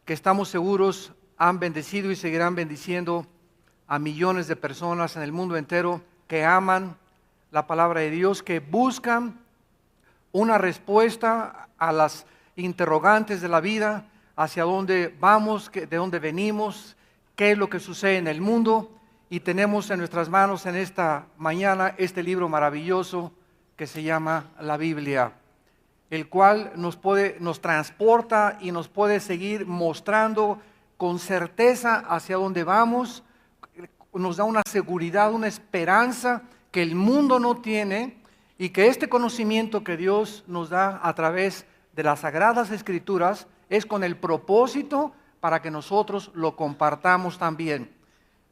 que estamos seguros han bendecido y seguirán bendiciendo a millones de personas en el mundo entero que aman la palabra de Dios, que buscan una respuesta a las interrogantes de la vida, hacia dónde vamos, de dónde venimos, qué es lo que sucede en el mundo. Y tenemos en nuestras manos en esta mañana este libro maravilloso que se llama la Biblia, el cual nos transporta y nos puede seguir mostrando con certeza hacia dónde vamos, nos da una seguridad, una esperanza que el mundo no tiene, y que este conocimiento que Dios nos da a través de las Sagradas Escrituras es con el propósito para que nosotros lo compartamos también.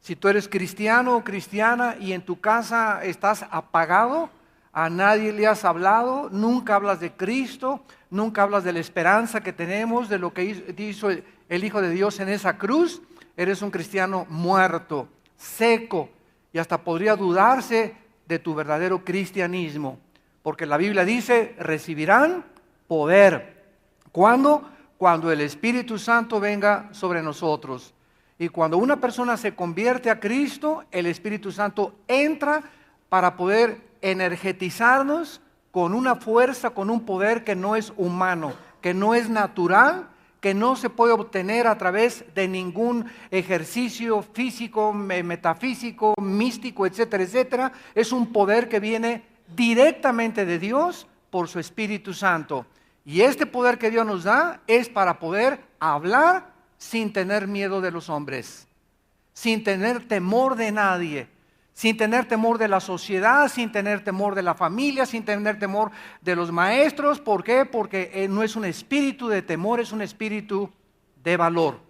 Si tú eres cristiano o cristiana y en tu casa estás apagado, a nadie le has hablado, nunca hablas de Cristo, nunca hablas de la esperanza que tenemos, de lo que hizo el Hijo de Dios en esa cruz, eres un cristiano muerto, seco, y hasta podría dudarse de tu verdadero cristianismo, porque la Biblia dice, recibirán poder. ¿Cuándo? Cuando el Espíritu Santo venga sobre nosotros. Y cuando una persona se convierte a Cristo, el Espíritu Santo entra para poder energetizarnos con una fuerza, con un poder que no es humano, que no es natural, que no se puede obtener a través de ningún ejercicio físico, metafísico, místico, etcétera, etcétera. Es un poder que viene directamente de Dios por su Espíritu Santo. Y este poder que Dios nos da es para poder hablar sin tener miedo de los hombres, sin tener temor de nadie, sin tener temor de la sociedad, sin tener temor de la familia, sin tener temor de los maestros. ¿Por qué? Porque no es un espíritu de temor, es un espíritu de valor.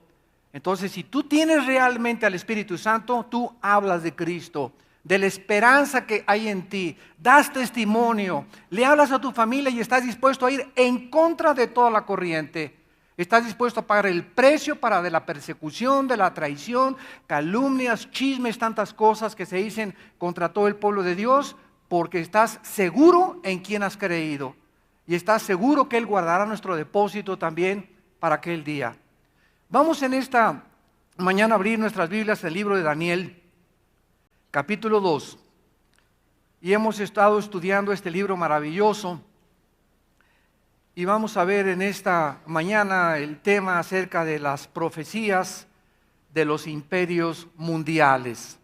Entonces, si tú tienes realmente al Espíritu Santo, tú hablas de Cristo, de la esperanza que hay en ti, das testimonio, le hablas a tu familia y estás dispuesto a ir en contra de toda la corriente. Estás dispuesto a pagar el precio de la persecución, de la traición, calumnias, chismes, tantas cosas que se dicen contra todo el pueblo de Dios, porque estás seguro en quién has creído. Y estás seguro que Él guardará nuestro depósito también para aquel día. Vamos en esta mañana a abrir nuestras Biblias en el libro de Daniel, capítulo 2. Y hemos estado estudiando este libro maravilloso. Y vamos a ver en esta mañana el tema acerca de las profecías de los imperios mundiales.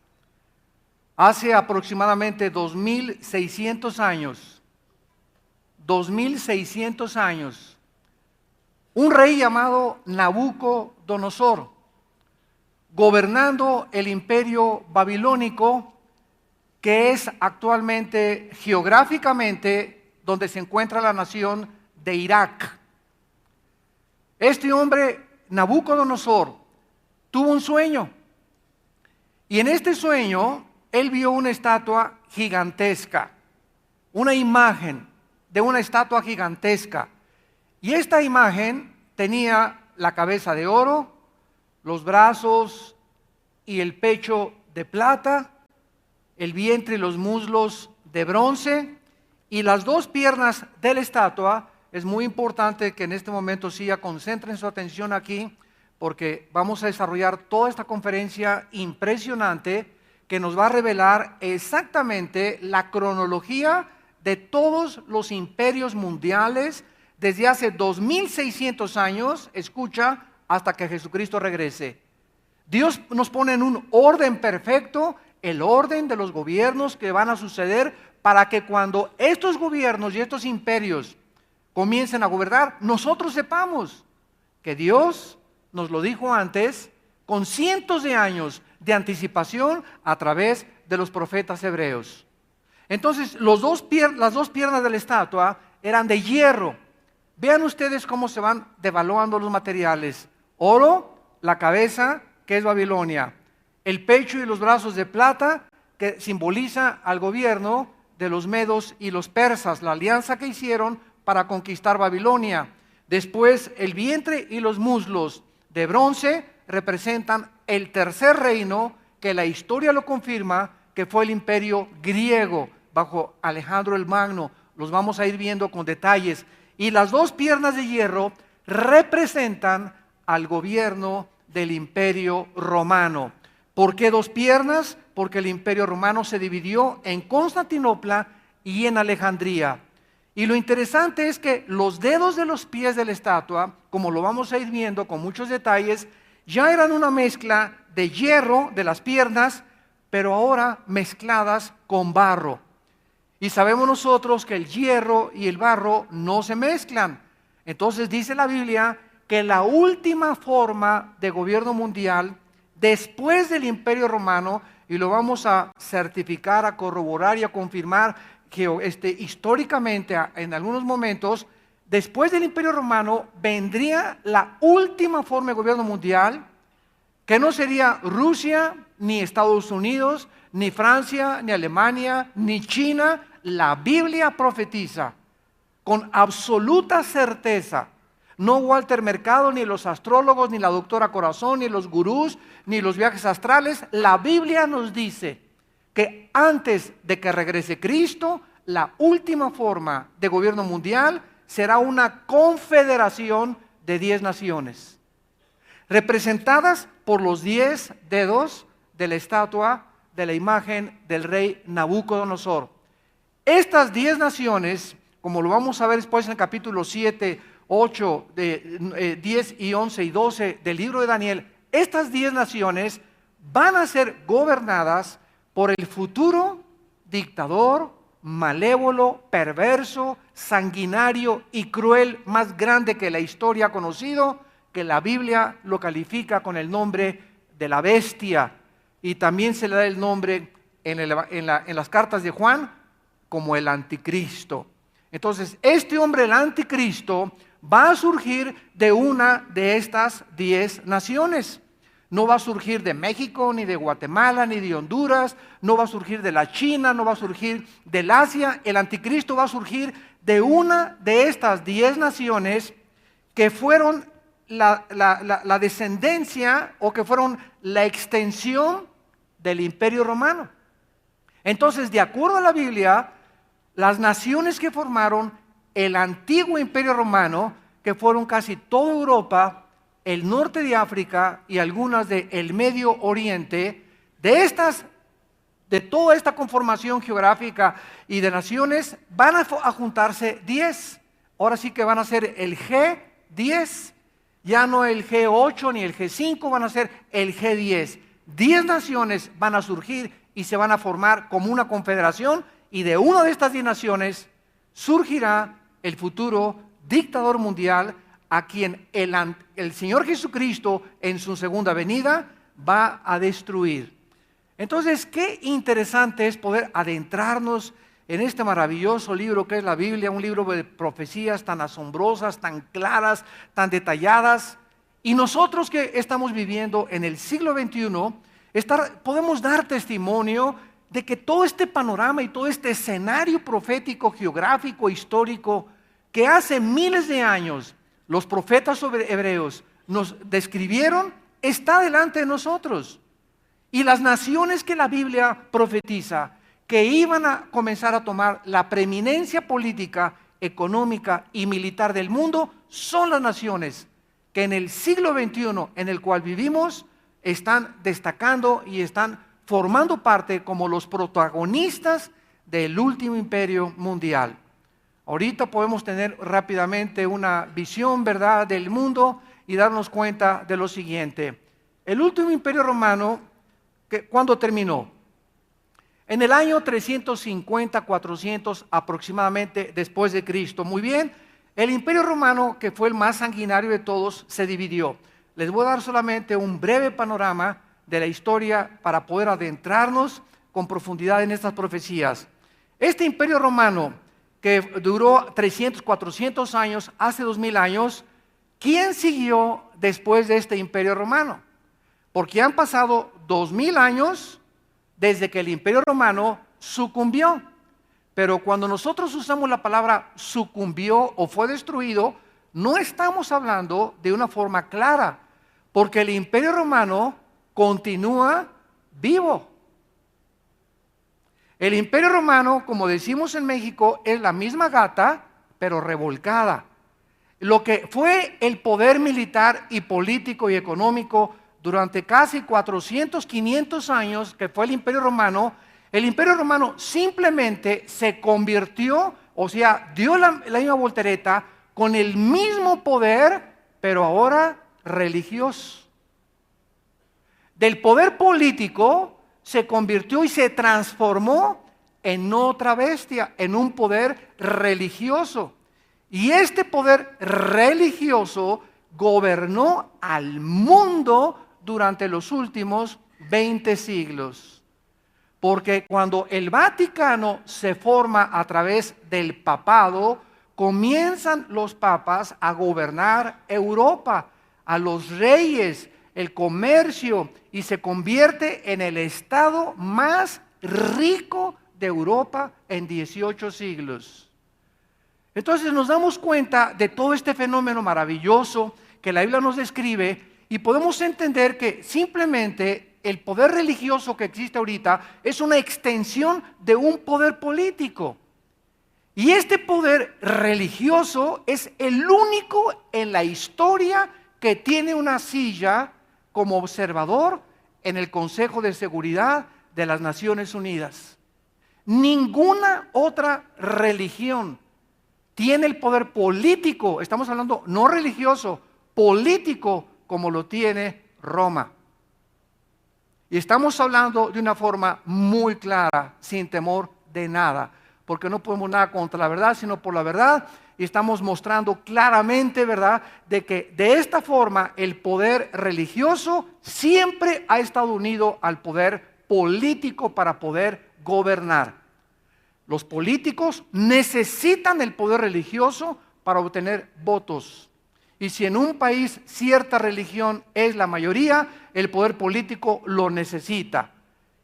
Hace aproximadamente 2600 años, un rey llamado Nabucodonosor, gobernando el imperio babilónico, que es actualmente geográficamente donde se encuentra la nación de Irak. Este hombre, Nabucodonosor, tuvo un sueño, y en este sueño él vio una estatua gigantesca, una imagen de una estatua gigantesca, y esta imagen tenía la cabeza de oro, los brazos y el pecho de plata, el vientre y los muslos de bronce, y las dos piernas de la estatua. Es muy importante que en este momento sí ya concentren su atención aquí, porque vamos a desarrollar toda esta conferencia impresionante que nos va a revelar exactamente la cronología de todos los imperios mundiales desde hace 2600 años, escucha, hasta que Jesucristo regrese. Dios nos pone en un orden perfecto, el orden de los gobiernos que van a suceder, para que cuando estos gobiernos y estos imperios comiencen a gobernar, nosotros sepamos que Dios nos lo dijo antes, con cientos de años de anticipación a través de los profetas hebreos. Entonces, las dos piernas de la estatua eran de hierro. Vean ustedes cómo se van devaluando los materiales. Oro, la cabeza, que es Babilonia. El pecho y los brazos de plata, que simboliza al gobierno de los medos y los persas, la alianza que hicieron para conquistar Babilonia. Después el vientre y los muslos de bronce representan el tercer reino, que la historia lo confirma, que fue el imperio griego bajo Alejandro el Magno. Los vamos a ir viendo con detalles. Y las dos piernas de hierro representan al gobierno del Imperio Romano. ¿Por qué dos piernas? Porque el Imperio Romano se dividió en Constantinopla y en Alejandría. Y lo interesante es que los dedos de los pies de la estatua, como lo vamos a ir viendo con muchos detalles, ya eran una mezcla de hierro de las piernas, pero ahora mezcladas con barro. Y sabemos nosotros que el hierro y el barro no se mezclan. Entonces dice la Biblia que la última forma de gobierno mundial, después del Imperio Romano, y lo vamos a certificar, a corroborar y a confirmar que históricamente en algunos momentos, después del Imperio Romano vendría la última forma de gobierno mundial, que no sería Rusia, ni Estados Unidos, ni Francia, ni Alemania, ni China. La Biblia profetiza con absoluta certeza. No Walter Mercado, ni los astrólogos, ni la doctora Corazón, ni los gurús, ni los viajes astrales. La Biblia nos dice que antes de que regrese Cristo, la última forma de gobierno mundial será una confederación de 10 naciones, representadas por los 10 dedos de la estatua de la imagen del rey Nabucodonosor. Estas 10 naciones, como lo vamos a ver después en el capítulo 7, 8, 10 y 11 y 12 del libro de Daniel, estas 10 naciones van a ser gobernadas por el futuro dictador, malévolo, perverso, sanguinario y cruel más grande que la historia ha conocido, que la Biblia lo califica con el nombre de la bestia, y también se le da el nombre en las cartas de Juan como el anticristo. Entonces, este hombre, el anticristo, va a surgir de una de estas 10 naciones. No va a surgir de México, ni de Guatemala, ni de Honduras, no va a surgir de la China, no va a surgir del Asia. El anticristo va a surgir de una de estas 10 naciones que fueron la descendencia, o que fueron la extensión del Imperio Romano. Entonces, de acuerdo a la Biblia, las naciones que formaron el antiguo Imperio Romano, que fueron casi toda Europa, el norte de África y algunas del Medio Oriente, de toda esta conformación geográfica y de naciones, van a juntarse 10. Ahora sí que van a ser el G10, ya no el G8 ni el G5, van a ser el G10. 10 naciones van a surgir y se van a formar como una confederación, y de una de estas 10 naciones surgirá el futuro dictador mundial, a quien el Señor Jesucristo en su segunda venida va a destruir. Entonces, qué interesante es poder adentrarnos en este maravilloso libro que es la Biblia, un libro de profecías tan asombrosas, tan claras, tan detalladas. Y nosotros que estamos viviendo en el siglo XXI, podemos dar testimonio de que todo este panorama y todo este escenario profético, geográfico, histórico, que hace miles de años los profetas hebreos nos describieron, está delante de nosotros. Y las naciones que la Biblia profetiza, que iban a comenzar a tomar la preeminencia política, económica y militar del mundo, son las naciones que en el siglo XXI en el cual vivimos están destacando y están formando parte como los protagonistas del último imperio mundial. Ahorita podemos tener rápidamente una visión, ¿verdad?, del mundo y darnos cuenta de lo siguiente. El último imperio romano, ¿cuándo terminó? En el año 350, 400 aproximadamente después de Cristo. Muy bien, el imperio romano, que fue el más sanguinario de todos, se dividió. Les voy a dar solamente un breve panorama de la historia para poder adentrarnos con profundidad en estas profecías. Este imperio romano, que duró 300, 400 años, hace 2000 años, ¿quién siguió después de este imperio romano? Porque han pasado 2000 años desde que el imperio romano sucumbió. Pero cuando nosotros usamos la palabra sucumbió o fue destruido, no estamos hablando de una forma clara, porque el imperio romano continúa vivo. El imperio romano, como decimos en México, es la misma gata, pero revolcada. lo que fue el poder militar y político y económico durante casi 400, 500 años, que fue el Imperio Romano simplemente se convirtió, o sea, dio la misma voltereta con el mismo poder, pero ahora religioso. Del poder político se convirtió y se transformó en otra bestia, en un poder religioso. Y este poder religioso gobernó al mundo durante los últimos 20 siglos. Porque cuando el Vaticano se forma a través del papado, comienzan los papas a gobernar Europa, a los reyes, el comercio, y se convierte en el estado más rico de Europa en 18 siglos. Entonces nos damos cuenta de todo este fenómeno maravilloso que la Biblia nos describe y podemos entender que simplemente el poder religioso que existe ahorita es una extensión de un poder político. Y este poder religioso es el único en la historia que tiene una silla como observador en el Consejo de Seguridad de las Naciones Unidas. Ninguna otra religión tiene el poder político, estamos hablando no religioso, político como lo tiene Roma. Y estamos hablando de una forma muy clara, sin temor de nada, porque no podemos nada contra la verdad, sino por la verdad. Y estamos mostrando claramente, ¿verdad?, de que de esta forma el poder religioso siempre ha estado unido al poder político para poder gobernar. Los políticos necesitan el poder religioso para obtener votos. Y si en un país cierta religión es la mayoría, el poder político lo necesita.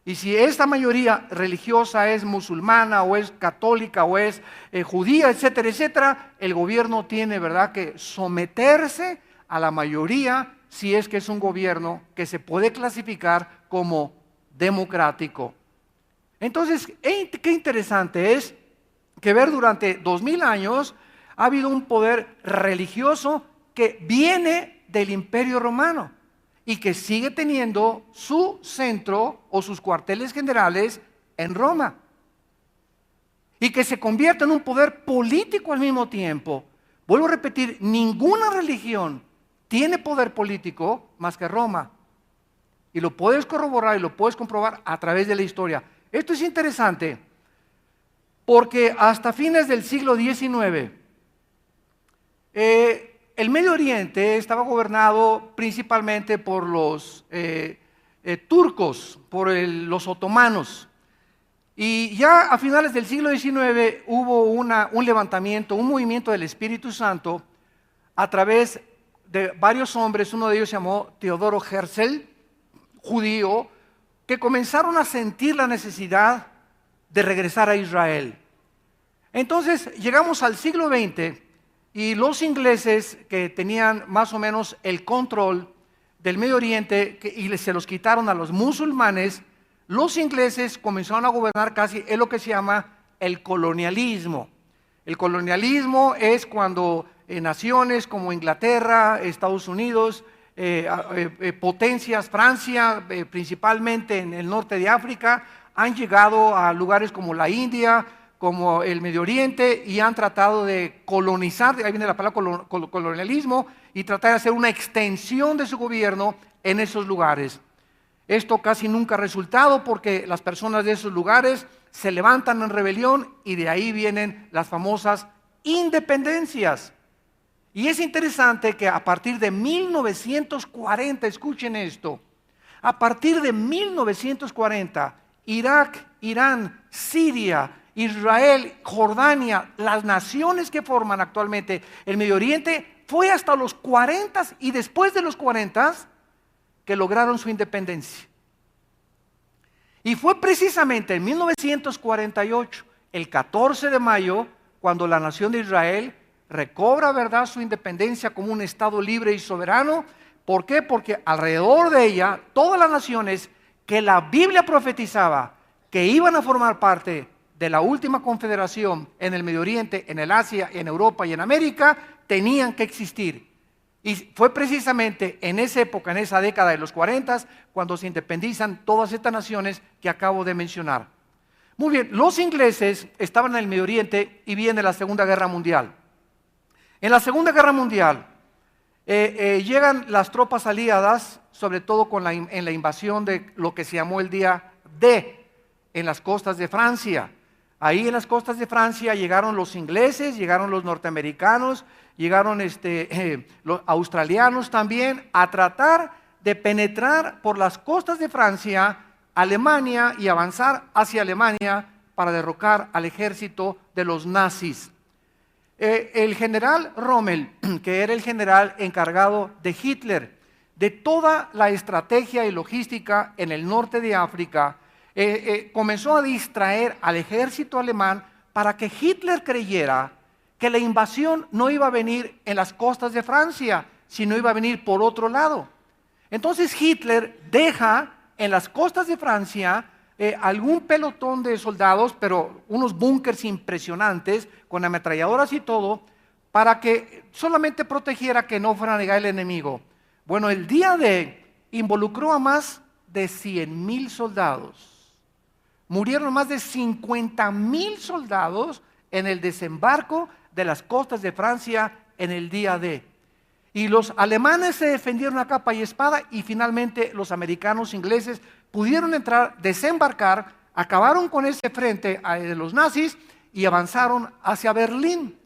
Y si esta mayoría religiosa es musulmana o es católica o es judía, etcétera, etcétera, el gobierno tiene, ¿verdad?, que someterse a la mayoría si es que es un gobierno que se puede clasificar como democrático. Entonces, qué interesante es que ver durante 2000 años ha habido un poder religioso que viene del Imperio Romano y que sigue teniendo su centro o sus cuarteles generales en Roma. Y que se convierte en un poder político al mismo tiempo. Vuelvo a repetir, ninguna religión tiene poder político más que Roma. Y lo puedes corroborar y lo puedes comprobar a través de la historia. Esto es interesante porque hasta fines del siglo XIX, el Medio Oriente estaba gobernado principalmente por los turcos, por los otomanos. Y ya a finales del siglo XIX hubo un levantamiento, un movimiento del Espíritu Santo a través de varios hombres. Uno de ellos se llamó Teodoro Herzl, judío, que comenzaron a sentir la necesidad de regresar a Israel. Entonces llegamos al siglo XX y los ingleses, que tenían más o menos el control del Medio Oriente y se los quitaron a los musulmanes, los ingleses comenzaron a gobernar casi, es lo que se llama el colonialismo. El colonialismo es cuando naciones como Inglaterra, Estados Unidos, potencias, Francia, principalmente en el norte de África, han llegado a lugares como la India, como el Medio Oriente, y han tratado de colonizar, ahí viene la palabra colonialismo, y tratar de hacer una extensión de su gobierno en esos lugares. Esto casi nunca ha resultado porque las personas de esos lugares se levantan en rebelión y de ahí vienen las famosas independencias. Y es interesante que a partir de 1940, escuchen esto, a partir de 1940, Irak, Irán, Siria, Israel, Jordania, las naciones que forman actualmente el Medio Oriente, fue hasta los 40 y después de los 40 que lograron su independencia. Y fue precisamente en 1948, el 14 de mayo, cuando la nación de Israel recobra, ¿verdad?, su independencia como un estado libre y soberano. ¿Por qué? Porque alrededor de ella, todas las naciones que la Biblia profetizaba que iban a formar parte de la última confederación en el Medio Oriente, en el Asia, en Europa y en América, tenían que existir. Y fue precisamente en esa época, en esa década de los 40, cuando se independizan todas estas naciones que acabo de mencionar. Muy bien, los ingleses estaban en el Medio Oriente y viene la Segunda Guerra Mundial. En la Segunda Guerra Mundial llegan las tropas aliadas, sobre todo en la invasión de lo que se llamó el día D, en las costas de Francia. Ahí en las costas de Francia llegaron los ingleses, llegaron los norteamericanos, llegaron los australianos también a tratar de penetrar por las costas de Francia, Alemania y avanzar hacia Alemania para derrocar al ejército de los nazis. El general Rommel, que era el general encargado de Hitler, de toda la estrategia y logística en el norte de África, comenzó a distraer al ejército alemán para que Hitler creyera que la invasión no iba a venir en las costas de Francia, sino iba a venir por otro lado. Entonces Hitler deja en las costas de Francia algún pelotón de soldados, pero unos búnkers impresionantes, con ametralladoras y todo, para que solamente protegiera que no fuera a llegar el enemigo. Bueno, el día D involucró a más de 100,000 soldados. Murieron más de 50,000 soldados en el desembarco de las costas de Francia en el día D. Y los alemanes se defendieron a capa y espada y finalmente los americanos, ingleses, pudieron entrar, desembarcar, acabaron con ese frente de los nazis y avanzaron hacia Berlín.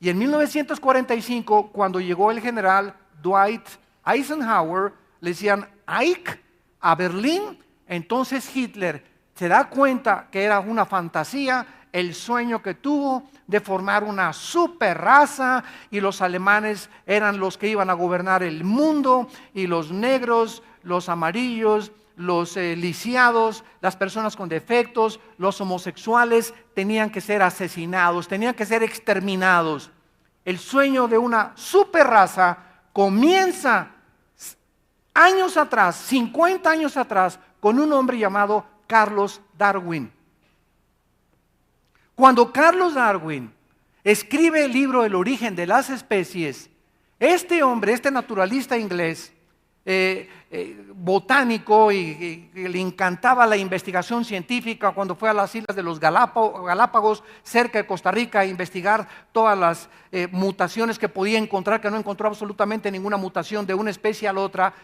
Y en 1945, cuando llegó el general Dwight Eisenhower, le decían Ike a Berlín, entonces Hitler se da cuenta que era una fantasía, el sueño que tuvo de formar una super raza y los alemanes eran los que iban a gobernar el mundo y los negros, los amarillos, los lisiados, las personas con defectos, los homosexuales tenían que ser asesinados, tenían que ser exterminados. El sueño de una super raza comienza años atrás, 50 años atrás, con un hombre llamado Carlos Darwin. Cuando Carlos Darwin escribe el libro El origen de las especies, este hombre, este naturalista inglés, botánico y le encantaba la investigación científica, cuando fue a las islas de los Galápagos, cerca de Costa Rica, a investigar todas las mutaciones que podía encontrar, que no encontró absolutamente ninguna mutación de una especie a la otra.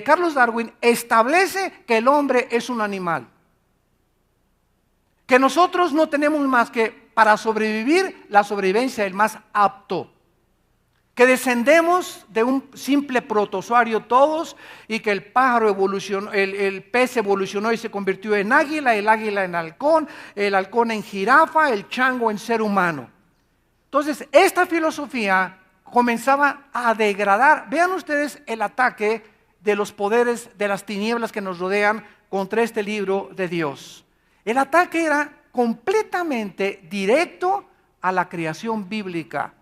Carlos Darwin establece que el hombre es un animal, que nosotros no tenemos más que para sobrevivir la sobrevivencia del más apto, que descendemos de un simple protozoario todos y que el pájaro evolucionó, el pez evolucionó y se convirtió en águila, el águila en halcón, el halcón en jirafa, el chango en ser humano. Entonces esta filosofía comenzaba a degradar. Vean ustedes el ataque de los poderes de las tinieblas que nos rodean contra este libro de Dios. El ataque era completamente directo a la creación bíblica,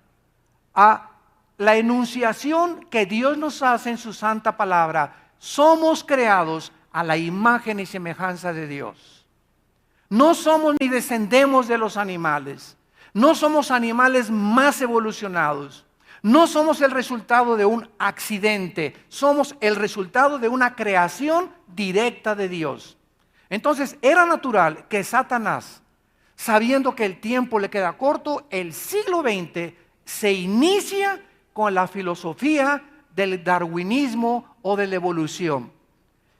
a la enunciación que Dios nos hace en su santa palabra. Somos creados a la imagen y semejanza de Dios. No somos ni descendemos de los animales. No somos animales más evolucionados. No somos el resultado de un accidente. Somos el resultado de una creación directa de Dios. Entonces era natural que Satanás, sabiendo que el tiempo le queda corto, el siglo XX se inicia con la filosofía del darwinismo o de la evolución.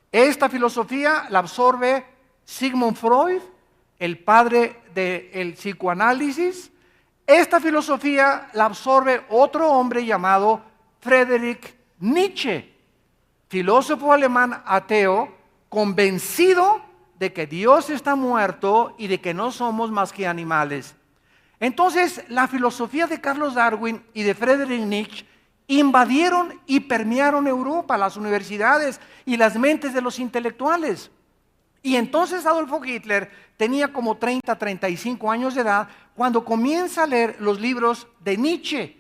Esta filosofía la absorbe Sigmund Freud, el padre del psicoanálisis. Esta filosofía la absorbe otro hombre llamado Friedrich Nietzsche, filósofo alemán ateo, convencido de que Dios está muerto y de que no somos más que animales. Entonces, la filosofía de Carlos Darwin y de Friedrich Nietzsche invadieron y permearon Europa, las universidades y las mentes de los intelectuales. Y entonces Adolfo Hitler tenía como 30, 35 años de edad cuando comienza a leer los libros de Nietzsche.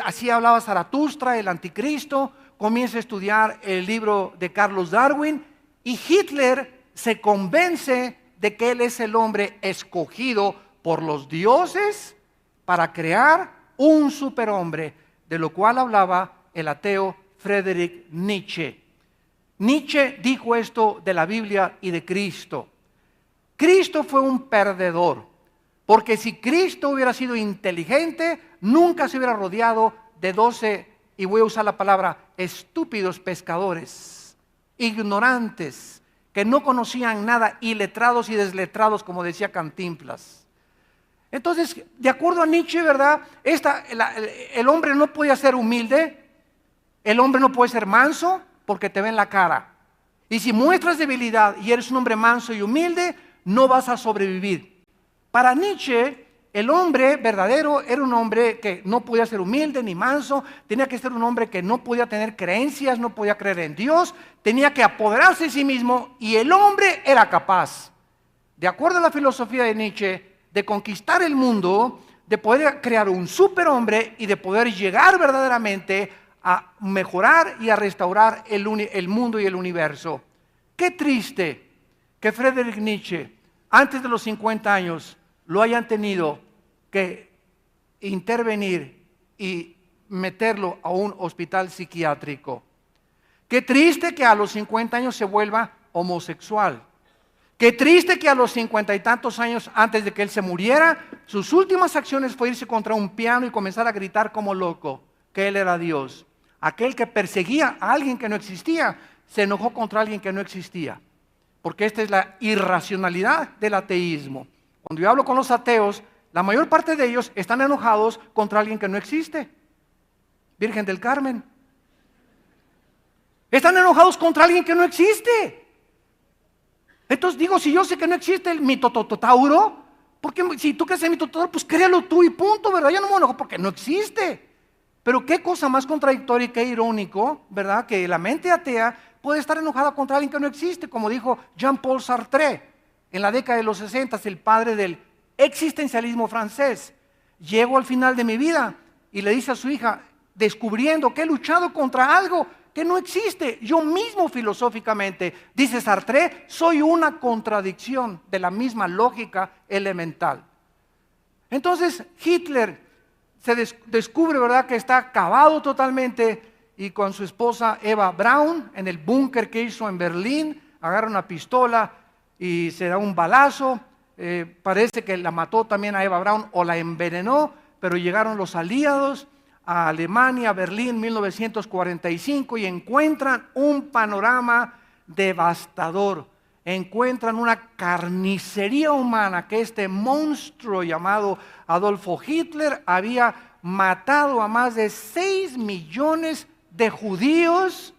Así hablaba Zaratustra, el anticristo, comienza a estudiar el libro de Carlos Darwin y Hitler se convence de que Él es el hombre escogido por los dioses para crear un superhombre, de lo cual hablaba el ateo Friedrich Nietzsche. Nietzsche dijo esto de la Biblia y de Cristo. Cristo fue un perdedor, porque si Cristo hubiera sido inteligente, nunca se hubiera rodeado de 12, y voy a usar la palabra, estúpidos pescadores, ignorantes, que no conocían nada, iletrados y desletrados, como decía Cantinflas. Entonces, de acuerdo a Nietzsche, ¿verdad? El hombre no puede ser humilde, el hombre no puede ser manso, porque te ve en la cara. Y si muestras debilidad y eres un hombre manso y humilde, no vas a sobrevivir. Para Nietzsche, el hombre verdadero era un hombre que no podía ser humilde ni manso, tenía que ser un hombre que no podía tener creencias, no podía creer en Dios, tenía que apoderarse de sí mismo, y el hombre era capaz, de acuerdo a la filosofía de Nietzsche, de conquistar el mundo, de poder crear un superhombre y de poder llegar verdaderamente a mejorar y a restaurar el mundo y el universo. Qué triste que Friedrich Nietzsche, antes de los 50 años, lo hayan tenido que intervenir y meterlo a un hospital psiquiátrico. Qué triste que a los 50 años se vuelva homosexual. Qué triste que a los 50 y tantos años antes de que él se muriera, sus últimas acciones fue irse contra un piano y comenzar a gritar como loco que él era Dios. Aquel que perseguía a alguien que no existía, se enojó contra alguien que no existía. Porque esta es la irracionalidad del ateísmo. Cuando yo hablo con los ateos, la mayor parte de ellos están enojados contra alguien que no existe. Virgen del Carmen. Están enojados contra alguien que no existe. Entonces digo, si yo sé que no existe el mitototauro, ¿por qué? Si tú crees en el mitototauro, pues créalo tú y punto, ¿verdad? Yo no me enojo porque no existe. Pero qué cosa más contradictoria y qué irónico, ¿verdad? Que la mente atea puede estar enojada contra alguien que no existe, como dijo Jean-Paul Sartre en la década de los 60, el padre del existencialismo francés. Llego al final de mi vida y le dice a su hija, descubriendo que he luchado contra algo que no existe. Yo mismo filosóficamente, dice Sartre, soy una contradicción de la misma lógica elemental. Entonces Hitler se descubre, ¿verdad?, que está acabado totalmente, y con su esposa Eva Braun, en el búnker que hizo en Berlín, agarra una pistola y se da un balazo. Parece que la mató también a Eva Braun o la envenenó, pero llegaron los aliados a Alemania, a Berlín, 1945, y encuentran un panorama devastador. Encuentran una carnicería humana, que este monstruo llamado Adolfo Hitler había matado a más de 6 millones de judíos.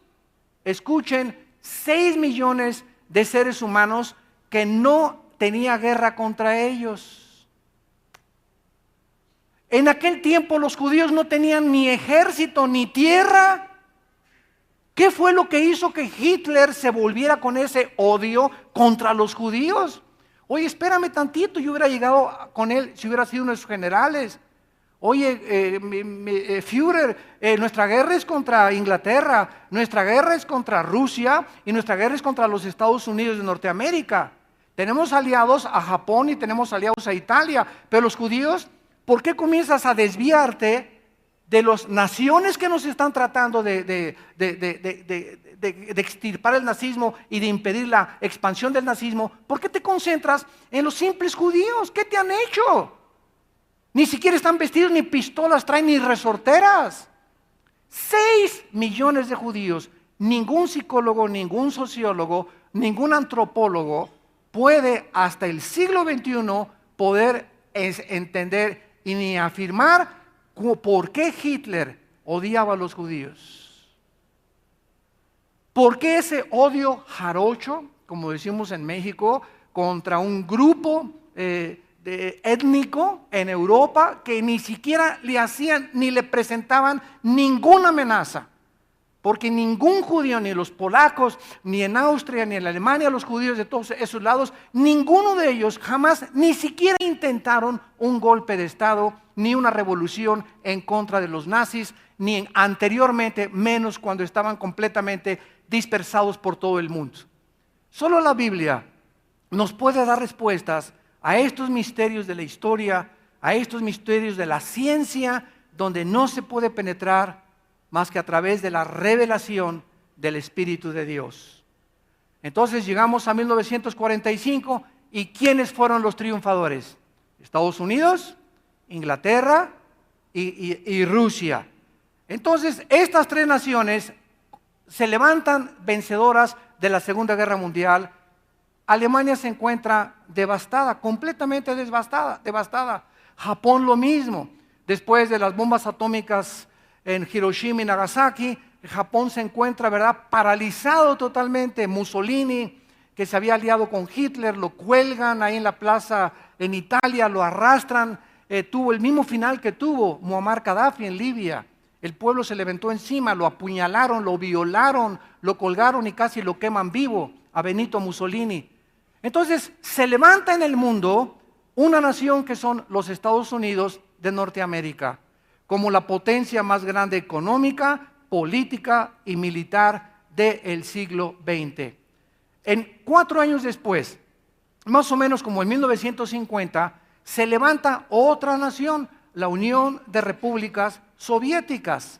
Escuchen, 6 millones de seres humanos que no tenía guerra contra ellos. En aquel tiempo los judíos no tenían ni ejército ni tierra. ¿Qué fue lo que hizo que Hitler se volviera con ese odio contra los judíos? Oye, espérame tantito, yo hubiera llegado con él si hubiera sido uno de sus generales. Oye, Führer, nuestra guerra es contra Inglaterra, nuestra guerra es contra Rusia y nuestra guerra es contra los Estados Unidos de Norteamérica. Tenemos aliados a Japón y tenemos aliados a Italia, pero los judíos, ¿por qué comienzas a desviarte de las naciones que nos están tratando de extirpar el nazismo y de impedir la expansión del nazismo? ¿Por qué te concentras en los simples judíos? ¿Qué te han hecho? Ni siquiera están vestidos, ni pistolas traen, ni resorteras. 6 millones de judíos. Ningún psicólogo, ningún sociólogo, ningún antropólogo puede hasta el siglo XXI poder entender y ni afirmar ¿por qué Hitler odiaba a los judíos? ¿Por qué ese odio jarocho, como decimos en México, contra un grupo étnico en Europa que ni siquiera le hacían ni le presentaban ninguna amenaza? Porque ningún judío, ni los polacos, ni en Austria, ni en Alemania, los judíos de todos esos lados, ninguno de ellos jamás ni siquiera intentaron un golpe de Estado, ni una revolución en contra de los nazis, ni anteriormente, menos cuando estaban completamente dispersados por todo el mundo. Solo la Biblia nos puede dar respuestas a estos misterios de la historia, a estos misterios de la ciencia, donde no se puede penetrar más que a través de la revelación del Espíritu de Dios. Entonces llegamos a 1945 y ¿quiénes fueron los triunfadores? Estados Unidos, Inglaterra y Rusia. Entonces estas tres naciones se levantan vencedoras de la Segunda Guerra Mundial. Alemania se encuentra devastada, completamente devastada. Japón lo mismo. Después de las bombas atómicas en Hiroshima y Nagasaki, Japón se encuentra, ¿verdad?, paralizado totalmente. Mussolini, que se había aliado con Hitler, lo cuelgan ahí en la plaza en Italia, lo arrastran. Tuvo el mismo final que tuvo Muammar Gaddafi en Libia. El pueblo se le aventó encima, lo apuñalaron, lo violaron, lo colgaron y casi lo queman vivo a Benito Mussolini. Entonces se levanta en el mundo una nación que son los Estados Unidos de Norteamérica, como la potencia más grande económica, política y militar del siglo XX. 4 años después, más o menos como en 1950, se levanta otra nación, la Unión de Repúblicas Soviéticas.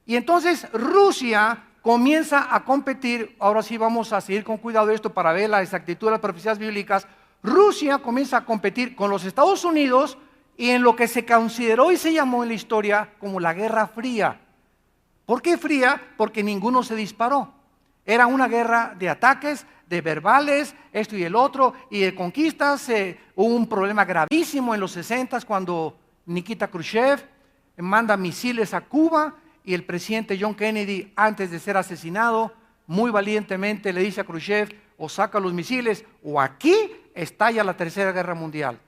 Y entonces Rusia comienza a competir. Ahora sí vamos a seguir con cuidado esto para ver la exactitud de las profecías bíblicas. Rusia comienza a competir con los Estados Unidos y en lo que se consideró y se llamó en la historia como la Guerra Fría. ¿Por qué fría? Porque ninguno se disparó. Era una guerra de ataques, de verbales, esto y el otro, y de conquistas. Hubo un problema gravísimo en los 60 cuando Nikita Khrushchev manda misiles a Cuba y el presidente John Kennedy, antes de ser asesinado, muy valientemente le dice a Khrushchev: o saca los misiles o aquí estalla la Tercera Guerra Mundial.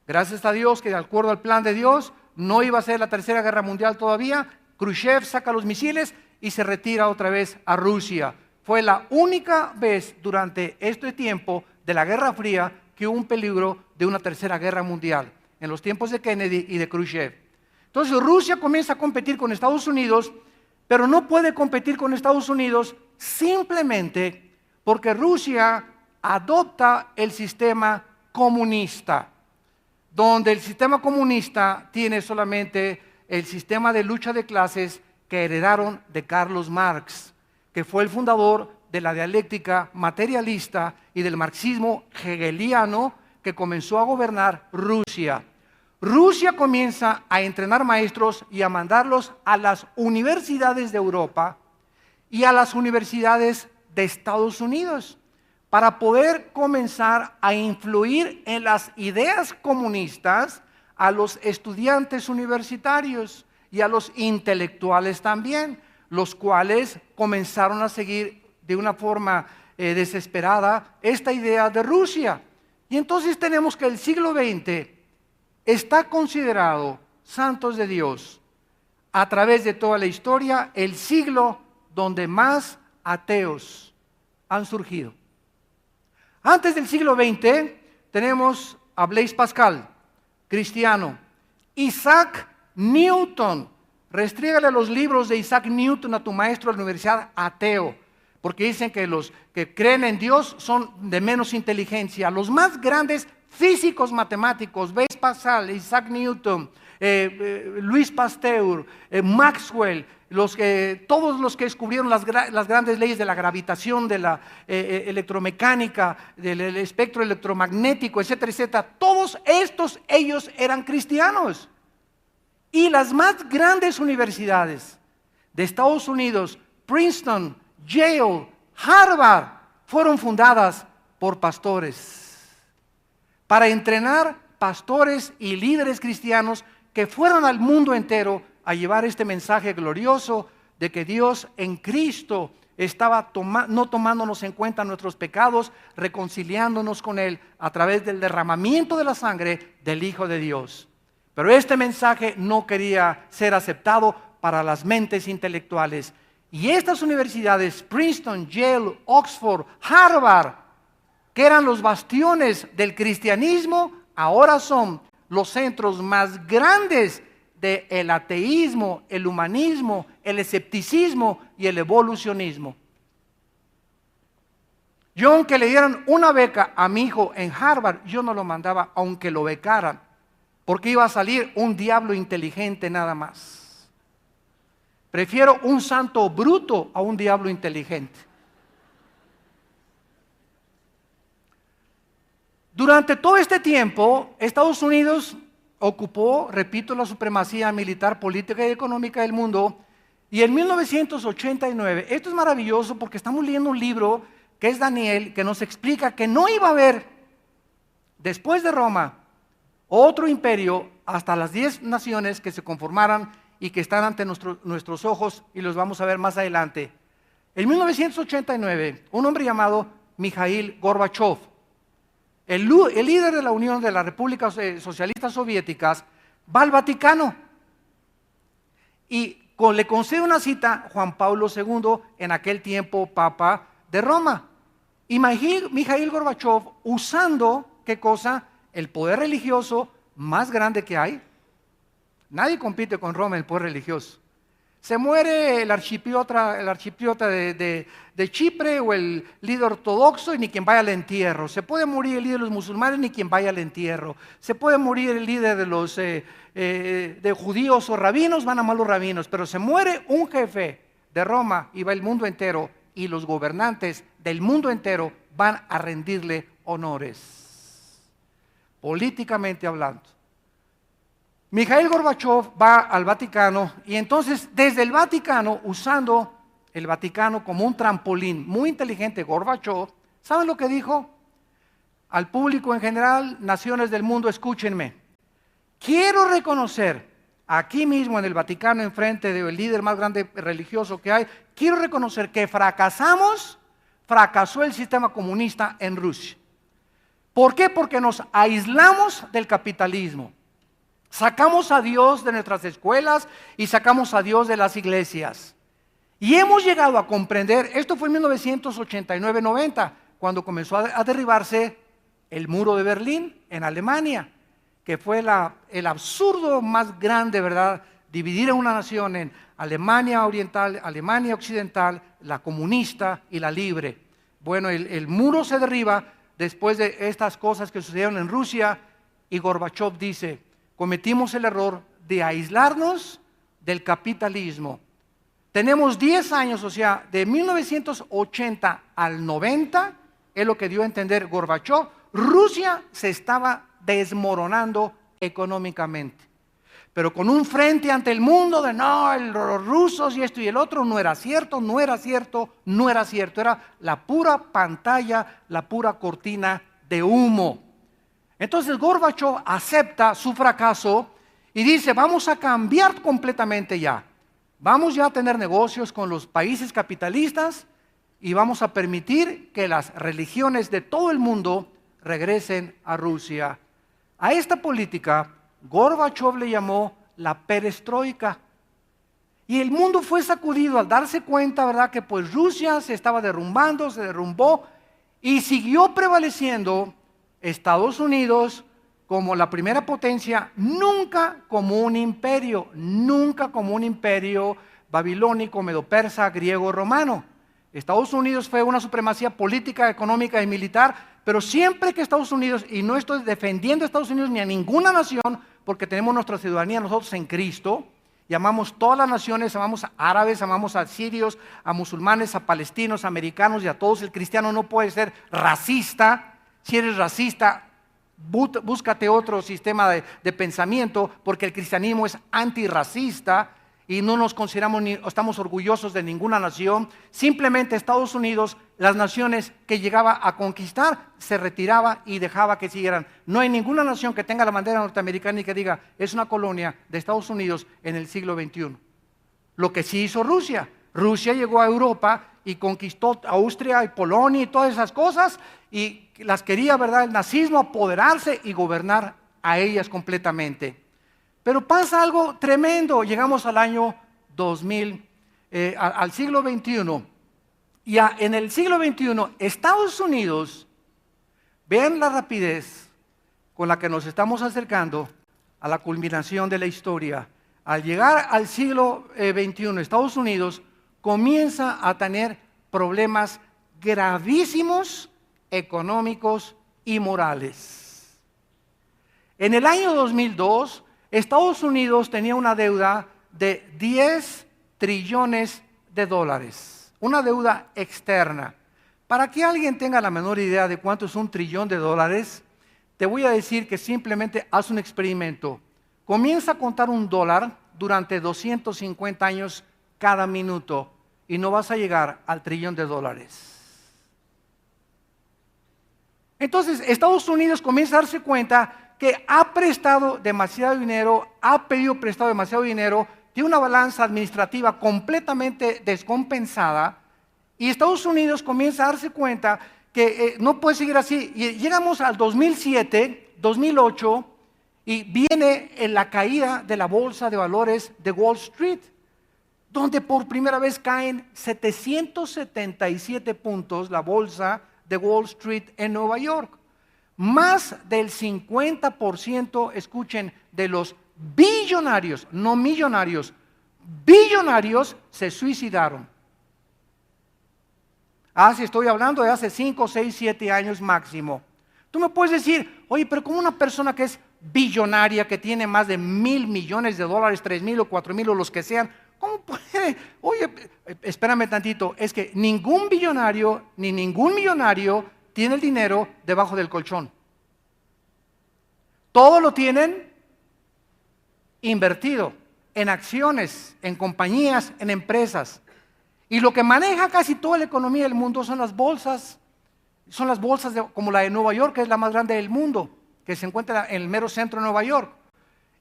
Gracias a Dios que de acuerdo al plan de Dios no iba a ser la Tercera Guerra Mundial todavía. Khrushchev saca los misiles y se retira otra vez a Rusia. Fue la única vez durante este tiempo de la Guerra Fría que hubo un peligro de una Tercera Guerra Mundial, en los tiempos de Kennedy y de Khrushchev. Entonces Rusia comienza a competir con Estados Unidos, pero no puede competir con Estados Unidos simplemente porque Rusia adopta el sistema comunista, donde el sistema comunista tiene solamente el sistema de lucha de clases que heredaron de Carlos Marx, que fue el fundador de la dialéctica materialista y del marxismo hegeliano que comenzó a gobernar Rusia. Rusia comienza a entrenar maestros y a mandarlos a las universidades de Europa y a las universidades de Estados Unidos para poder comenzar a influir en las ideas comunistas a los estudiantes universitarios y a los intelectuales también, los cuales comenzaron a seguir de una forma desesperada esta idea de Rusia. Y entonces tenemos que el siglo XX está considerado, santos de Dios, a través de toda la historia, el siglo donde más ateos han surgido. Antes del siglo XX tenemos a Blaise Pascal, cristiano, Isaac Newton. Restriégale los libros de Isaac Newton a tu maestro de la universidad, ateo, porque dicen que los que creen en Dios son de menos inteligencia. Los más grandes físicos matemáticos, Blaise Pascal, Isaac Newton, Louis Pasteur, Maxwell, todos los que descubrieron las grandes leyes de la gravitación, de la electromecánica, del espectro electromagnético, etcétera, etcétera, todos ellos eran cristianos. Y las más grandes universidades de Estados Unidos, Princeton, Yale, Harvard, fueron fundadas por pastores, para entrenar pastores y líderes cristianos que fueron al mundo entero a llevar este mensaje glorioso de que Dios en Cristo estaba no tomándonos en cuenta nuestros pecados, reconciliándonos con Él a través del derramamiento de la sangre del Hijo de Dios. Pero este mensaje no quería ser aceptado para las mentes intelectuales. Y estas universidades, Princeton, Yale, Oxford, Harvard, que eran los bastiones del cristianismo, ahora son los centros más grandes del ateísmo, el humanismo, el escepticismo y el evolucionismo. Yo, aunque le dieran una beca a mi hijo en Harvard, yo no lo mandaba aunque lo becaran, porque iba a salir un diablo inteligente nada más. Prefiero un santo bruto a un diablo inteligente. Durante todo este tiempo, Estados Unidos ocupó, repito, la supremacía militar, política y económica del mundo. Y en 1989, esto es maravilloso porque estamos leyendo un libro que es Daniel, que nos explica que no iba a haber, después de Roma, otro imperio hasta las 10 naciones que se conformaran y que están ante nuestros ojos, y los vamos a ver más adelante. En 1989, un hombre llamado Mikhail Gorbachev, el líder de la Unión de las Repúblicas Socialistas Soviéticas, va al Vaticano y le concede una cita a Juan Pablo II, en aquel tiempo Papa de Roma. Y Mikhail Gorbachev, usando, ¿qué cosa? El poder religioso más grande que hay. Nadie compite con Roma en el poder religioso. Se muere el archipriota de Chipre o el líder ortodoxo y ni quien vaya al entierro. Se puede morir el líder de los musulmanes ni quien vaya al entierro. Se puede morir el líder de los de judíos o rabinos, van a más los rabinos. Pero se muere un jefe de Roma y va el mundo entero, y los gobernantes del mundo entero van a rendirle honores, políticamente hablando. Mikhail Gorbachev va al Vaticano, y entonces desde el Vaticano, usando el Vaticano como un trampolín, muy inteligente Gorbachev, ¿saben lo que dijo? Al público en general, naciones del mundo, escúchenme. Quiero reconocer, aquí mismo en el Vaticano, enfrente del líder más grande religioso que hay, quiero reconocer que fracasó el sistema comunista en Rusia. ¿Por qué? Porque nos aislamos del capitalismo. Sacamos a Dios de nuestras escuelas y sacamos a Dios de las iglesias. Y hemos llegado a comprender, esto fue en 1989-90, cuando comenzó a derribarse el muro de Berlín en Alemania, que fue el absurdo más grande, ¿verdad? Dividir a una nación en Alemania Oriental, Alemania Occidental, la comunista y la libre. Bueno, el muro se derriba después de estas cosas que sucedieron en Rusia, y Gorbachev dice: cometimos el error de aislarnos del capitalismo. Tenemos 10 años, o sea, de 1980 al 90, es lo que dio a entender Gorbachev, Rusia se estaba desmoronando económicamente. Pero con un frente ante el mundo de no, los rusos y esto y el otro, no era cierto, no era cierto, no era cierto. Era la pura pantalla, la pura cortina de humo. Entonces Gorbachev acepta su fracaso y dice: vamos a cambiar completamente ya. Vamos ya a tener negocios con los países capitalistas y vamos a permitir que las religiones de todo el mundo regresen a Rusia. A esta política Gorbachev le llamó la perestroika. Y el mundo fue sacudido al darse cuenta, ¿verdad?, que pues Rusia se estaba derrumbando, se derrumbó, y siguió prevaleciendo Estados Unidos como la primera potencia, nunca como un imperio babilónico, medo-persa, griego, romano. Estados Unidos fue una supremacía política, económica y militar, pero siempre que Estados Unidos, y no estoy defendiendo a Estados Unidos ni a ninguna nación, porque tenemos nuestra ciudadanía nosotros en Cristo, y amamos todas las naciones, amamos a árabes, amamos a sirios, a musulmanes, a palestinos, a americanos y a todos. El cristiano no puede ser racista. Si eres racista, búscate otro sistema de pensamiento, porque el cristianismo es antirracista y no nos consideramos ni estamos orgullosos de ninguna nación. Simplemente Estados Unidos, las naciones que llegaba a conquistar, se retiraba y dejaba que siguieran. No hay ninguna nación que tenga la bandera norteamericana y que diga es una colonia de Estados Unidos en el siglo XXI. Lo que sí hizo Rusia. Rusia llegó a Europa y conquistó Austria y Polonia y todas esas cosas, y las quería, ¿verdad?, el nazismo, apoderarse y gobernar a ellas completamente. Pero pasa algo tremendo. Llegamos al año 2000, al siglo XXI, y en el siglo XXI Estados Unidos, vean la rapidez con la que nos estamos acercando a la culminación de la historia. Al llegar al siglo XXI, Estados Unidos comienza a tener problemas gravísimos económicos y morales. En el año 2002, Estados Unidos tenía una deuda de 10 trillones de dólares, una deuda externa. Para que alguien tenga la menor idea de cuánto es $1 trillón, te voy a decir que simplemente haz un experimento. Comienza a contar $1 durante 250 años cada minuto y no vas a llegar al $1 trillón. Entonces, Estados Unidos comienza a darse cuenta que ha prestado demasiado dinero, ha pedido prestado demasiado dinero, tiene una balanza administrativa completamente descompensada, y Estados Unidos comienza a darse cuenta que no puede seguir así. Y llegamos al 2007, 2008, y viene la caída de la bolsa de valores de Wall Street, donde por primera vez caen 777 puntos la bolsa de Wall Street en Nueva York. Más del 50%, escuchen, de los billonarios, no millonarios, billonarios se suicidaron. Si estoy hablando de hace 5, 6, 7 años máximo. Tú me puedes decir, oye, pero como una persona que es billonaria, que tiene más de $1,000 millones, 3,000 o 4,000 o los que sean, ¿cómo puede? Oye, espérame tantito, es que ningún billonario ni ningún millonario tiene el dinero debajo del colchón. Todo lo tienen invertido en acciones, en compañías, en empresas. Y lo que maneja casi toda la economía del mundo son las bolsas como la de Nueva York, que es la más grande del mundo, que se encuentra en el mero centro de Nueva York.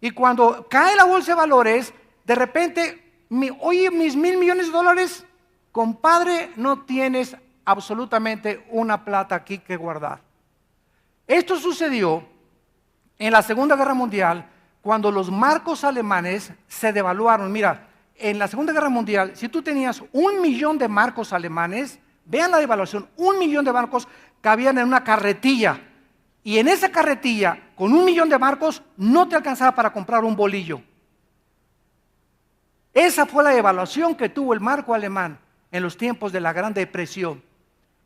Y cuando cae la bolsa de valores, de repente, oye, mis $1,000 millones, compadre, no tienes absolutamente una plata aquí que guardar. Esto sucedió en la Segunda Guerra Mundial, cuando los marcos alemanes se devaluaron. Mira, en la Segunda Guerra Mundial, si tú tenías 1 millón de marcos alemanes, vean la devaluación, 1 millón de marcos cabían en una carretilla. Y en esa carretilla, con 1 millón de marcos, no te alcanzaba para comprar un bolillo. Esa fue la devaluación que tuvo el marco alemán en los tiempos de la Gran Depresión.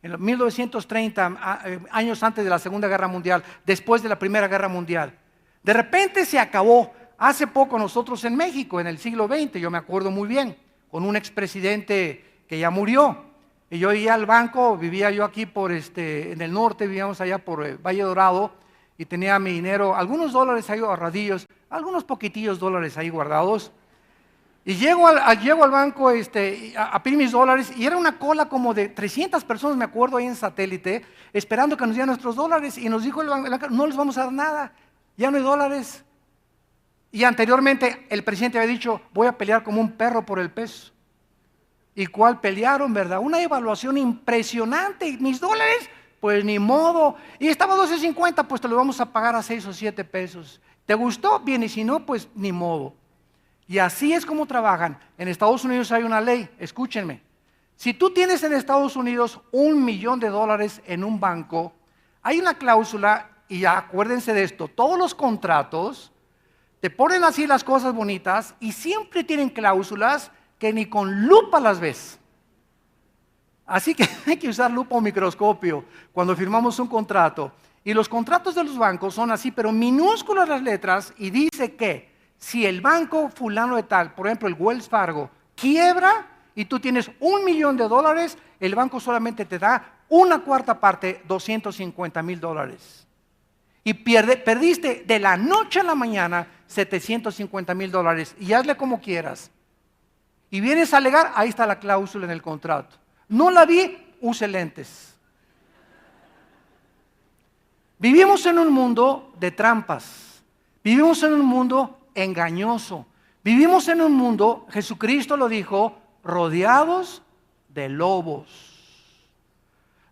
En los 1930, años antes de la Segunda Guerra Mundial, después de la Primera Guerra Mundial. De repente se acabó. Hace poco nosotros en México, en el siglo XX, yo me acuerdo muy bien, con un expresidente que ya murió. Y yo iba al banco, vivía yo aquí en el norte, vivíamos allá por Valle Dorado, y tenía mi dinero, algunos dólares ahí ahorradillos, algunos poquitillos dólares ahí guardados. Y llego al banco a pedir mis dólares, y era una cola como de 300 personas, me acuerdo, ahí en Satélite, esperando que nos dieran nuestros dólares, y nos dijo el banco, no les vamos a dar nada, ya no hay dólares. Y anteriormente el presidente había dicho, voy a pelear como un perro por el peso. ¿Y cuál pelearon, verdad? Una evaluación impresionante. ¿Y mis dólares? Pues ni modo. Y estaba a 12.50, pues te lo vamos a pagar a 6 o 7 pesos. ¿Te gustó? Bien, y si no, pues ni modo. Y así es como trabajan. En Estados Unidos hay una ley, escúchenme. Si tú tienes en Estados Unidos $1 millón en un banco, hay una cláusula, y ya acuérdense de esto, todos los contratos te ponen así las cosas bonitas y siempre tienen cláusulas que ni con lupa las ves. Así que hay que usar lupa o microscopio cuando firmamos un contrato. Y los contratos de los bancos son así, pero minúsculas las letras, y dice que si el banco fulano de tal, por ejemplo el Wells Fargo, quiebra y tú tienes $1 millón, el banco solamente te da una cuarta parte, $250,000. Y perdiste de la noche a la mañana $750,000, y hazle como quieras. Y vienes a alegar, ahí está la cláusula en el contrato. No la vi, use lentes. Vivimos en un mundo de trampas. Vivimos en un mundo engañoso. Vivimos en un mundo, Jesucristo lo dijo, rodeados de lobos,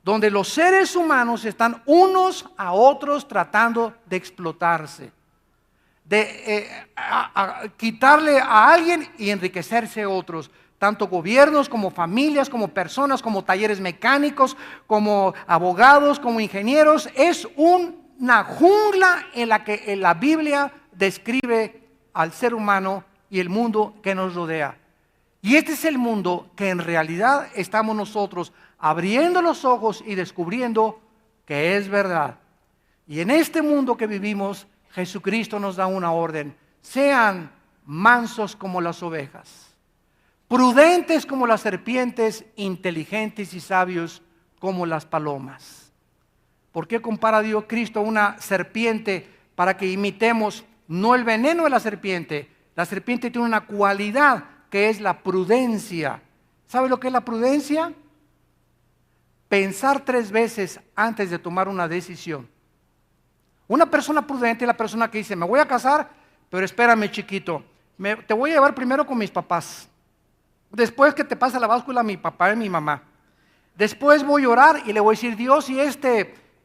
donde los seres humanos están unos a otros tratando de explotarse, de quitarle a alguien y enriquecerse a otros, tanto gobiernos como familias, como personas, como talleres mecánicos, como abogados, como ingenieros. Es una jungla en la que la Biblia describe al ser humano y el mundo que nos rodea. Y este es el mundo que en realidad estamos nosotros abriendo los ojos y descubriendo que es verdad. Y en este mundo que vivimos, Jesucristo nos da una orden: sean mansos como las ovejas, prudentes como las serpientes, inteligentes y sabios como las palomas. ¿Por qué compara Dios Cristo a una serpiente? Para que imitemos no el veneno de la serpiente. La serpiente tiene una cualidad que es la prudencia. ¿Sabe lo que es la prudencia? Pensar 3 veces antes de tomar una decisión. Una persona prudente es la persona que dice: me voy a casar, pero espérame, chiquito, te voy a llevar primero con mis papás. Después que te pase la báscula mi papá y mi mamá. Después voy a orar y le voy a decir: Dios, si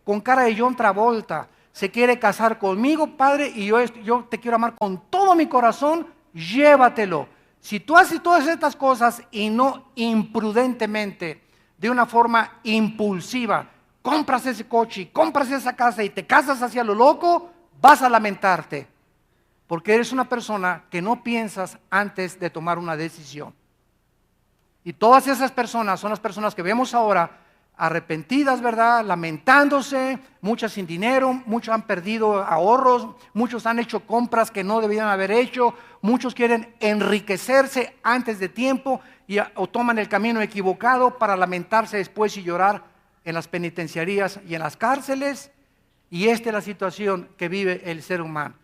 con cara de John Travolta se quiere casar conmigo, Padre, y yo te quiero amar con todo mi corazón, llévatelo. Si tú haces todas estas cosas y no imprudentemente, de una forma impulsiva, compras ese coche, compras esa casa y te casas hacia lo loco, vas a lamentarte, porque eres una persona que no piensas antes de tomar una decisión. Y todas esas personas son las personas que vemos ahora arrepentidas, ¿verdad? Lamentándose, muchas sin dinero, muchos han perdido ahorros, muchos han hecho compras que no debían haber hecho, muchos quieren enriquecerse antes de tiempo o toman el camino equivocado para lamentarse después y llorar en las penitenciarías y en las cárceles. Y esta es la situación que vive el ser humano.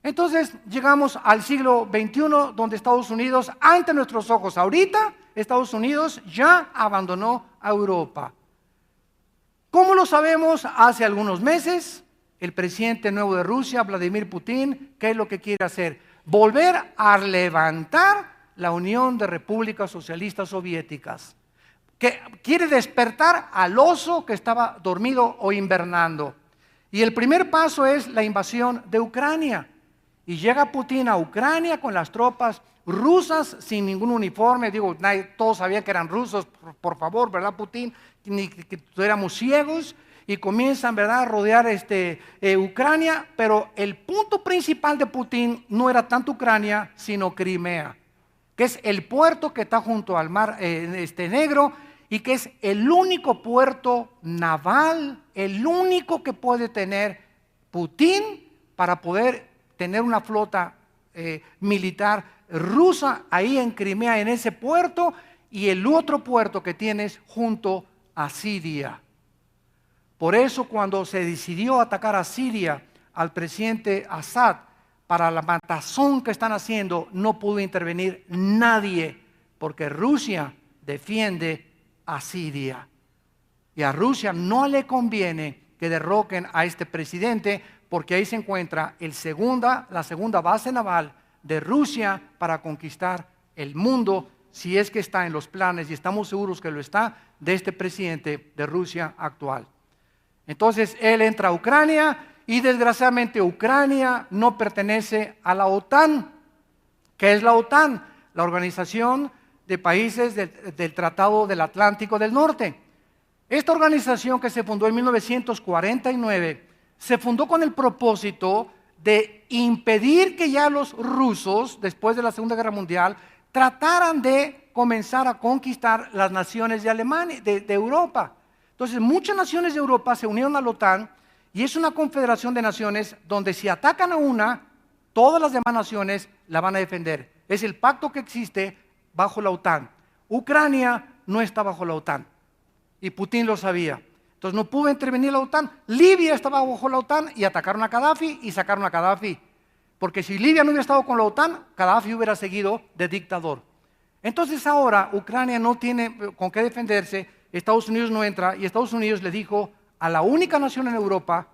Entonces llegamos al siglo XXI, donde Estados Unidos, ante nuestros ojos, ahorita Estados Unidos ya abandonó a Europa. ¿Cómo lo sabemos? Hace algunos meses, el presidente nuevo de Rusia, Vladimir Putin, ¿qué es lo que quiere hacer? Volver a levantar la Unión de Repúblicas Socialistas Soviéticas, que quiere despertar al oso que estaba dormido o invernando. Y el primer paso es la invasión de Ucrania. Y llega Putin a Ucrania con las tropas rusas sin ningún uniforme. Digo, todos sabían que eran rusos, por favor, ¿verdad, Putin? Ni que éramos ciegos. Y comienzan, ¿verdad?, a rodear Ucrania. Pero el punto principal de Putin no era tanto Ucrania, sino Crimea, que es el puerto que está junto al mar Negro, y que es el único puerto naval, el único que puede tener Putin para poder tener una flota militar rusa ahí en Crimea, en ese puerto, y el otro puerto que tienes junto a Siria. Por eso, cuando se decidió atacar a Siria, al presidente Assad, para la matazón que están haciendo, no pudo intervenir nadie, porque Rusia defiende a Siria. Y a Rusia no le conviene que derroquen a este presidente, porque ahí se encuentra la segunda base naval de Rusia para conquistar el mundo, si es que está en los planes, y estamos seguros que lo está, de este presidente de Rusia actual. Entonces él entra a Ucrania, y desgraciadamente Ucrania no pertenece a la OTAN. ¿Qué es la OTAN? La Organización de Países del Tratado del Atlántico del Norte. Esta organización, que se fundó en 1949, se fundó con el propósito de impedir que ya los rusos, después de la Segunda Guerra Mundial, trataran de comenzar a conquistar las naciones de Alemania, de Europa. Entonces, muchas naciones de Europa se unieron a la OTAN, y es una confederación de naciones donde si atacan a una, todas las demás naciones la van a defender. Es el pacto que existe bajo la OTAN. Ucrania no está bajo la OTAN, y Putin lo sabía. Entonces no pudo intervenir la OTAN. Libia estaba bajo la OTAN y atacaron a Gaddafi y sacaron a Gaddafi. Porque si Libia no hubiera estado con la OTAN, Gaddafi hubiera seguido de dictador. Entonces ahora Ucrania no tiene con qué defenderse, Estados Unidos no entra, y Estados Unidos le dijo a la única nación en Europa,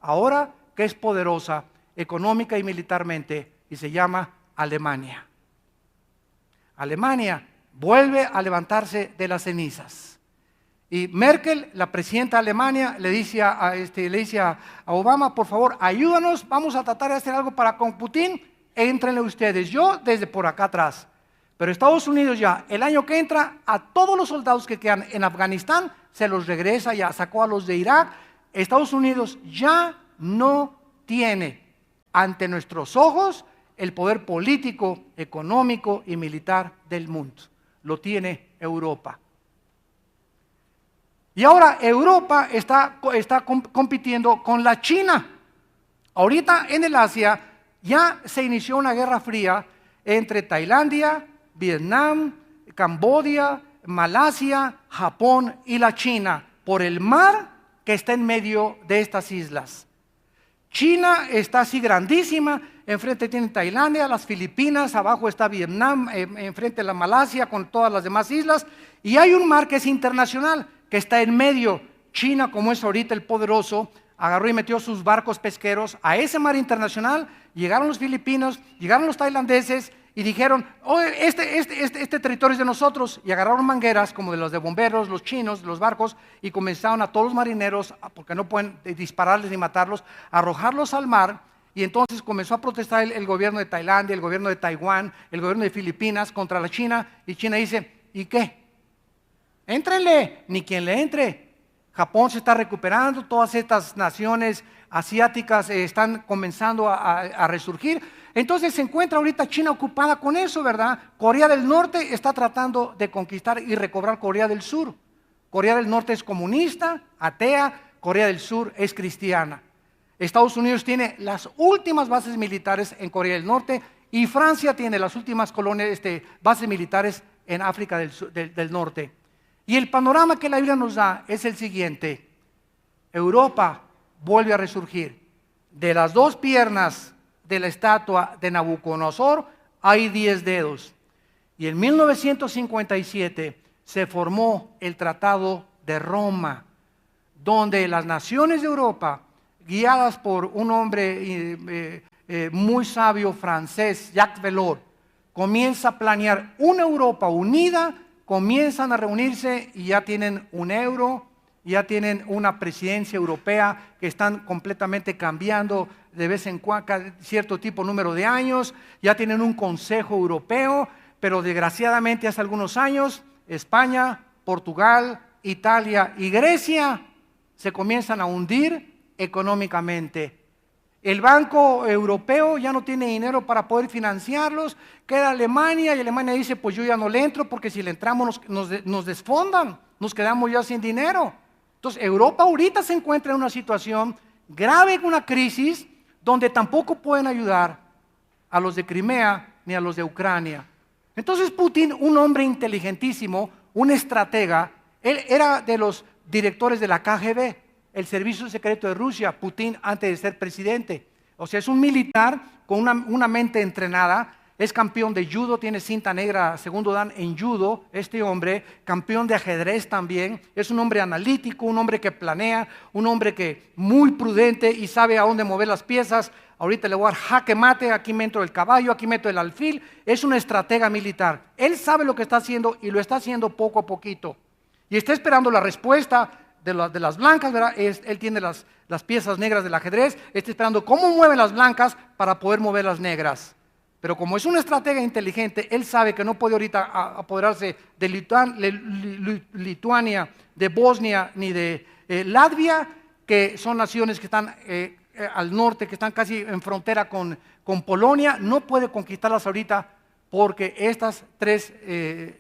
ahora que es poderosa económica y militarmente, y se llama Alemania. Alemania vuelve a levantarse de las cenizas. Y Merkel, la presidenta de Alemania, le dice a Obama: por favor, ayúdanos, vamos a tratar de hacer algo para con Putin, éntrenle ustedes, yo desde por acá atrás. Pero Estados Unidos ya, el año que entra, a todos los soldados que quedan en Afganistán, se los regresa, ya sacó a los de Irak. Estados Unidos ya no tiene ante nuestros ojos el poder político, económico y militar del mundo. Lo tiene Europa. Y ahora Europa está compitiendo con la China. Ahorita en el Asia ya se inició una guerra fría entre Tailandia, Vietnam, Camboya, Malasia, Japón y la China por el mar que está en medio de estas islas. China está así grandísima, enfrente tiene Tailandia, las Filipinas, abajo está Vietnam, enfrente la Malasia con todas las demás islas, y hay un mar que es internacional, que está en medio. China, como es ahorita el poderoso, agarró y metió sus barcos pesqueros a ese mar internacional, llegaron los filipinos, llegaron los tailandeses y dijeron, oh, este territorio es de nosotros, y agarraron mangueras como de los de bomberos, los chinos, los barcos, y comenzaron a todos los marineros, porque no pueden dispararles ni matarlos, a arrojarlos al mar. Y entonces comenzó a protestar el gobierno de Tailandia, el gobierno de Taiwán, el gobierno de Filipinas contra la China, y China dice, ¿y qué? Éntrenle, ni quien le entre. Japón se está recuperando, todas estas naciones asiáticas están comenzando a resurgir. Entonces se encuentra ahorita China ocupada con eso, ¿verdad? Corea del Norte está tratando de conquistar y recobrar Corea del Sur. Corea del Norte es comunista, atea, Corea del Sur es cristiana. Estados Unidos tiene las últimas bases militares en Corea del Norte y Francia tiene las últimas colonias, bases militares en África del Norte. Y el panorama que la Biblia nos da es el siguiente: Europa vuelve a resurgir. De las dos piernas de la estatua de Nabucodonosor hay 10 dedos. Y en 1957 se formó el Tratado de Roma, donde las naciones de Europa, guiadas por un hombre muy sabio francés, Jacques Delors, comienza a planear una Europa unida. Comienzan a reunirse y ya tienen un euro, ya tienen una presidencia europea que están completamente cambiando de vez en cuando, cierto tipo número de años, ya tienen un consejo europeo, pero desgraciadamente hace algunos años España, Portugal, Italia y Grecia se comienzan a hundir económicamente. El Banco Europeo ya no tiene dinero para poder financiarlos, queda Alemania y Alemania dice, pues yo ya no le entro porque si le entramos nos desfondan, nos quedamos ya sin dinero. Entonces Europa ahorita se encuentra en una situación grave, una crisis, donde tampoco pueden ayudar a los de Crimea ni a los de Ucrania. Entonces Putin, un hombre inteligentísimo, un estratega, él era de los directores de la KGB, el servicio secreto de Rusia, Putin antes de ser presidente. O sea, es un militar con una mente entrenada, es campeón de judo, tiene cinta negra, segundo dan en judo, este hombre, campeón de ajedrez también, es un hombre analítico, un hombre que planea, un hombre que muy prudente y sabe a dónde mover las piezas. Ahorita le voy a dar jaque mate, aquí meto el caballo, aquí meto el alfil. Es un estratega militar, él sabe lo que está haciendo y lo está haciendo poco a poquito. Y está esperando la respuesta de las blancas, ¿verdad? Él tiene las piezas negras del ajedrez, está esperando cómo mueven las blancas para poder mover las negras. Pero como es un estratega inteligente, él sabe que no puede ahorita apoderarse de Lituania, de Bosnia, ni de Latvia, que son naciones que están al norte, que están casi en frontera con Polonia. No puede conquistarlas ahorita porque estas tres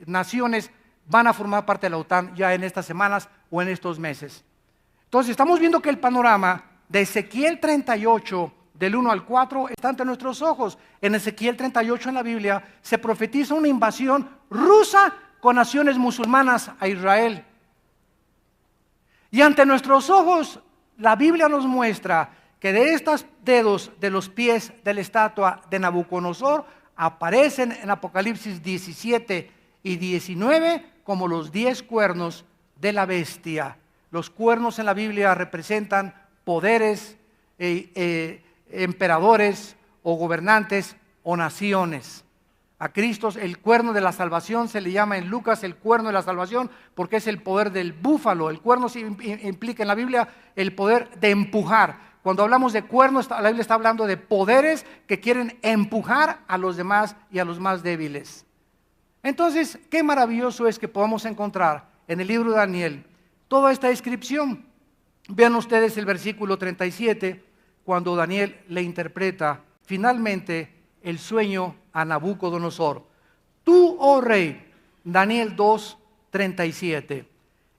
naciones van a formar parte de la OTAN ya en estas semanas o en estos meses. Entonces estamos viendo que el panorama de Ezequiel 38, del 1 al 4, está ante nuestros ojos. En Ezequiel 38 en la Biblia se profetiza una invasión rusa con naciones musulmanas a Israel. Y ante nuestros ojos la Biblia nos muestra que de estos dedos de los pies de la estatua de Nabucodonosor aparecen en Apocalipsis 17 y 19 como los 10 cuernos de la bestia. Los cuernos en la Biblia representan poderes, emperadores o gobernantes o naciones. A Cristo el cuerno de la salvación se le llama en Lucas el cuerno de la salvación porque es el poder del búfalo. El cuerno implica en la Biblia el poder de empujar. Cuando hablamos de cuernos, la Biblia está hablando de poderes que quieren empujar a los demás y a los más débiles. Entonces, qué maravilloso es que podamos encontrar en el libro de Daniel toda esta descripción. Vean ustedes el versículo 37, cuando Daniel le interpreta finalmente el sueño a Nabucodonosor. Tú, oh rey, Daniel 2, 37.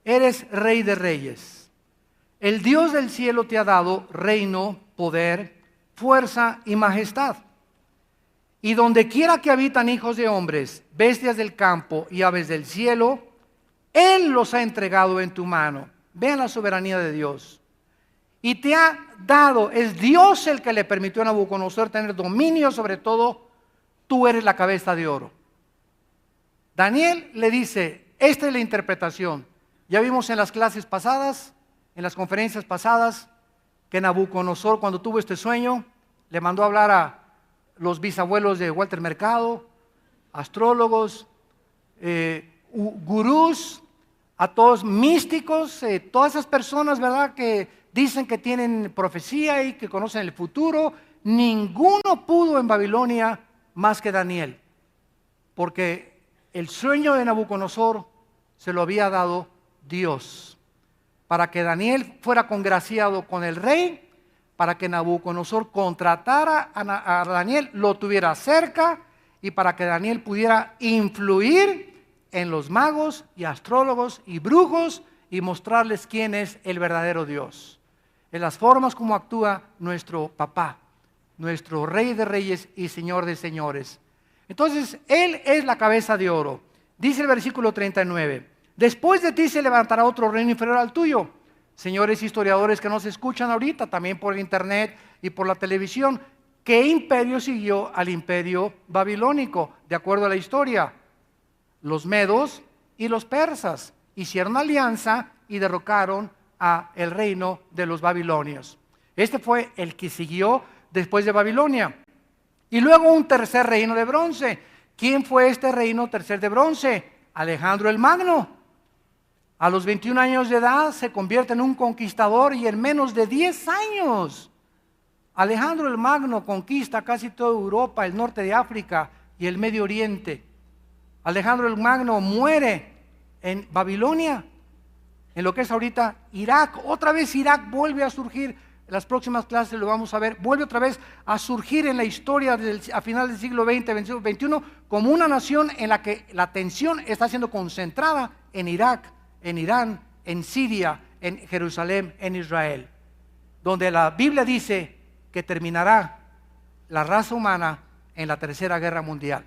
Eres Rey de Reyes. El Dios del cielo te ha dado reino, poder, fuerza y majestad. Y donde quiera que habitan hijos de hombres, bestias del campo y aves del cielo, Él los ha entregado en tu mano. Vean la soberanía de Dios. Y te ha dado, es Dios el que le permitió a Nabucodonosor tener dominio sobre todo. Tú eres la cabeza de oro. Daniel le dice, esta es la interpretación. Ya vimos en las clases pasadas, en las conferencias pasadas, que Nabucodonosor, cuando tuvo este sueño, le mandó a hablar a los bisabuelos de Walter Mercado, astrólogos, gurús, a todos místicos, todas esas personas, ¿verdad?, que dicen que tienen profecía y que conocen el futuro. Ninguno pudo en Babilonia más que Daniel, porque el sueño de Nabucodonosor se lo había dado Dios, para que Daniel fuera congraciado con el rey, para que Nabucodonosor contratara a Daniel, lo tuviera cerca, y para que Daniel pudiera influir en los magos y astrólogos y brujos y mostrarles quién es el verdadero Dios, en las formas como actúa nuestro papá, nuestro Rey de Reyes y Señor de Señores. Entonces, Él es la cabeza de oro. Dice el versículo 39, después de ti se levantará otro reino inferior al tuyo. Señores historiadores que nos escuchan ahorita, también por internet y por la televisión, ¿qué imperio siguió al imperio babilónico? De acuerdo a la historia, los medos y los persas hicieron alianza y derrocaron a el reino de los babilonios. Este fue el que siguió después de Babilonia. Y luego un tercer reino de bronce. ¿Quién fue este reino tercer de bronce? Alejandro el Magno. A los 21 años de edad se convierte en un conquistador y en menos de 10 años Alejandro el Magno conquista casi toda Europa, el norte de África y el Medio Oriente. Alejandro el Magno muere en Babilonia, en lo que es ahorita Irak. Otra vez Irak vuelve a surgir, en las próximas clases lo vamos a ver, vuelve otra vez a surgir en la historia a final del siglo XX, XXI, como una nación en la que la atención está siendo concentrada en Irak, en Irán, en Siria, en Jerusalén, en Israel, donde la Biblia dice que terminará la raza humana en la tercera guerra mundial.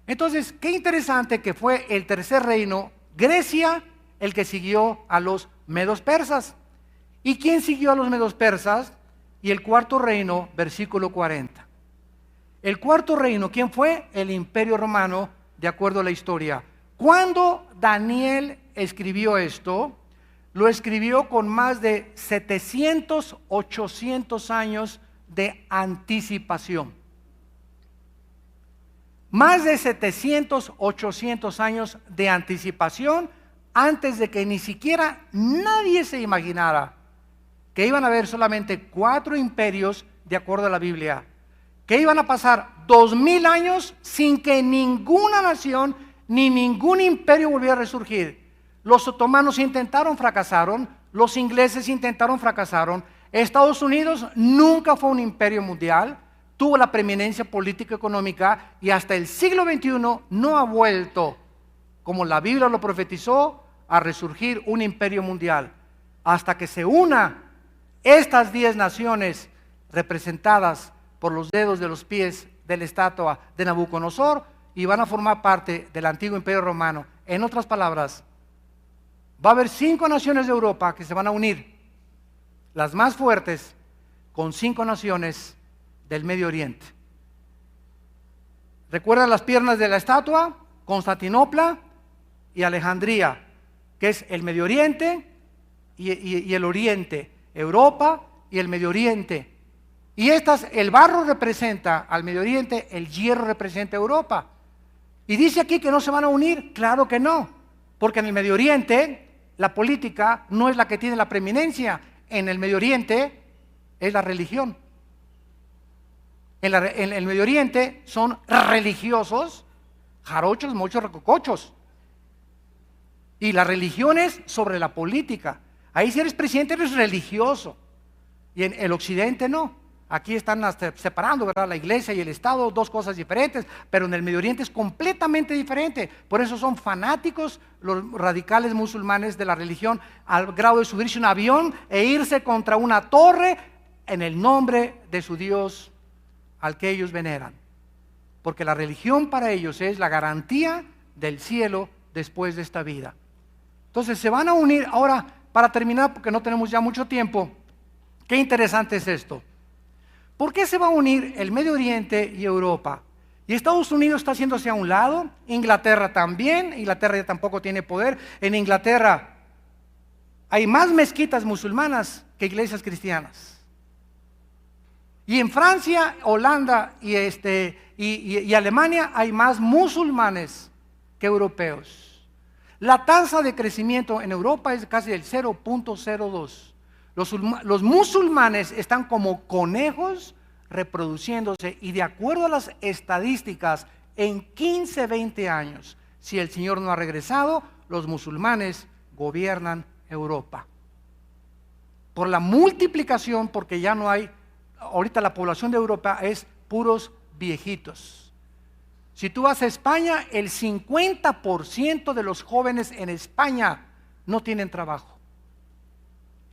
Entonces, qué interesante que fue el tercer reino, Grecia, el que siguió a los medos persas. ¿Y quién siguió a los medos persas? Y el cuarto reino, versículo 40. El cuarto reino, ¿quién fue? El Imperio Romano, de acuerdo a la historia. Cuando Daniel escribió esto, lo escribió con más de 700, 800 años de anticipación. Más de 700, 800 años de anticipación antes de que ni siquiera nadie se imaginara que iban a haber solamente 4 imperios de acuerdo a la Biblia, que iban a pasar 2000 años sin que ninguna nación ni ningún imperio volviera a resurgir. Los otomanos intentaron, fracasaron. Los ingleses intentaron, fracasaron. Estados Unidos nunca fue un imperio mundial, tuvo la preeminencia política y económica, y hasta el siglo XXI no ha vuelto, como la Biblia lo profetizó, a resurgir un imperio mundial, hasta que se una estas 10 naciones representadas por los dedos de los pies de la estatua de Nabucodonosor, y van a formar parte del antiguo imperio romano. En otras palabras, va a haber 5 naciones de Europa que se van a unir, las más fuertes, con 5 naciones del Medio Oriente. ¿Recuerdan las piernas de la estatua? Constantinopla y Alejandría, que es el Medio Oriente y el Oriente, Europa y el Medio Oriente. Y el barro representa al Medio Oriente, el hierro representa a Europa. Y dice aquí que no se van a unir. Claro que no, porque en el Medio Oriente la política no es la que tiene la preeminencia. En el Medio Oriente es la religión. En el Medio Oriente son religiosos, jarochos, mochos, recocochos. Y la religión es sobre la política. Ahí si eres presidente eres religioso. Y en el Occidente no. Aquí están separando, ¿verdad?, la iglesia y el Estado, dos cosas diferentes, pero en el Medio Oriente es completamente diferente. Por eso son fanáticos los radicales musulmanes de la religión, al grado de subirse a un avión e irse contra una torre en el nombre de su Dios al que ellos veneran. Porque la religión para ellos es la garantía del cielo después de esta vida. Entonces se van a unir. Ahora, para terminar, porque no tenemos ya mucho tiempo, qué interesante es esto. ¿Por qué se va a unir el Medio Oriente y Europa? Y Estados Unidos está haciéndose a un lado, Inglaterra también. Inglaterra ya tampoco tiene poder. En Inglaterra hay más mezquitas musulmanas que iglesias cristianas. Y en Francia, Holanda y Alemania hay más musulmanes que europeos. La tasa de crecimiento en Europa es casi del 0.02. Los musulmanes están como conejos reproduciéndose, y de acuerdo a las estadísticas, en 15, 20 años, si el Señor no ha regresado, los musulmanes gobiernan Europa. Por la multiplicación, porque ya no hay, ahorita la población de Europa es puros viejitos. Si tú vas a España, el 50% de los jóvenes en España no tienen trabajo.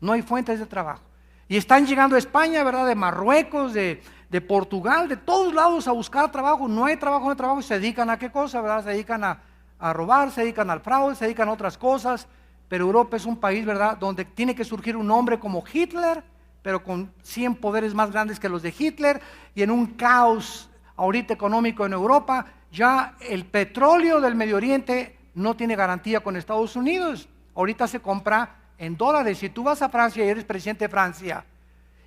No hay fuentes de trabajo. Y están llegando a España, ¿verdad?, de Marruecos, de Portugal, de todos lados a buscar trabajo. No hay trabajo, no hay trabajo. Y se dedican a qué cosa, ¿verdad? Se dedican a robar, se dedican al fraude, se dedican a otras cosas. Pero Europa es un país, ¿verdad?, donde tiene que surgir un hombre como Hitler, pero con 100 poderes más grandes que los de Hitler, y en un caos ahorita económico en Europa. Ya el petróleo del Medio Oriente no tiene garantía con Estados Unidos. Ahorita se compra en dólares. Si tú vas a Francia y eres presidente de Francia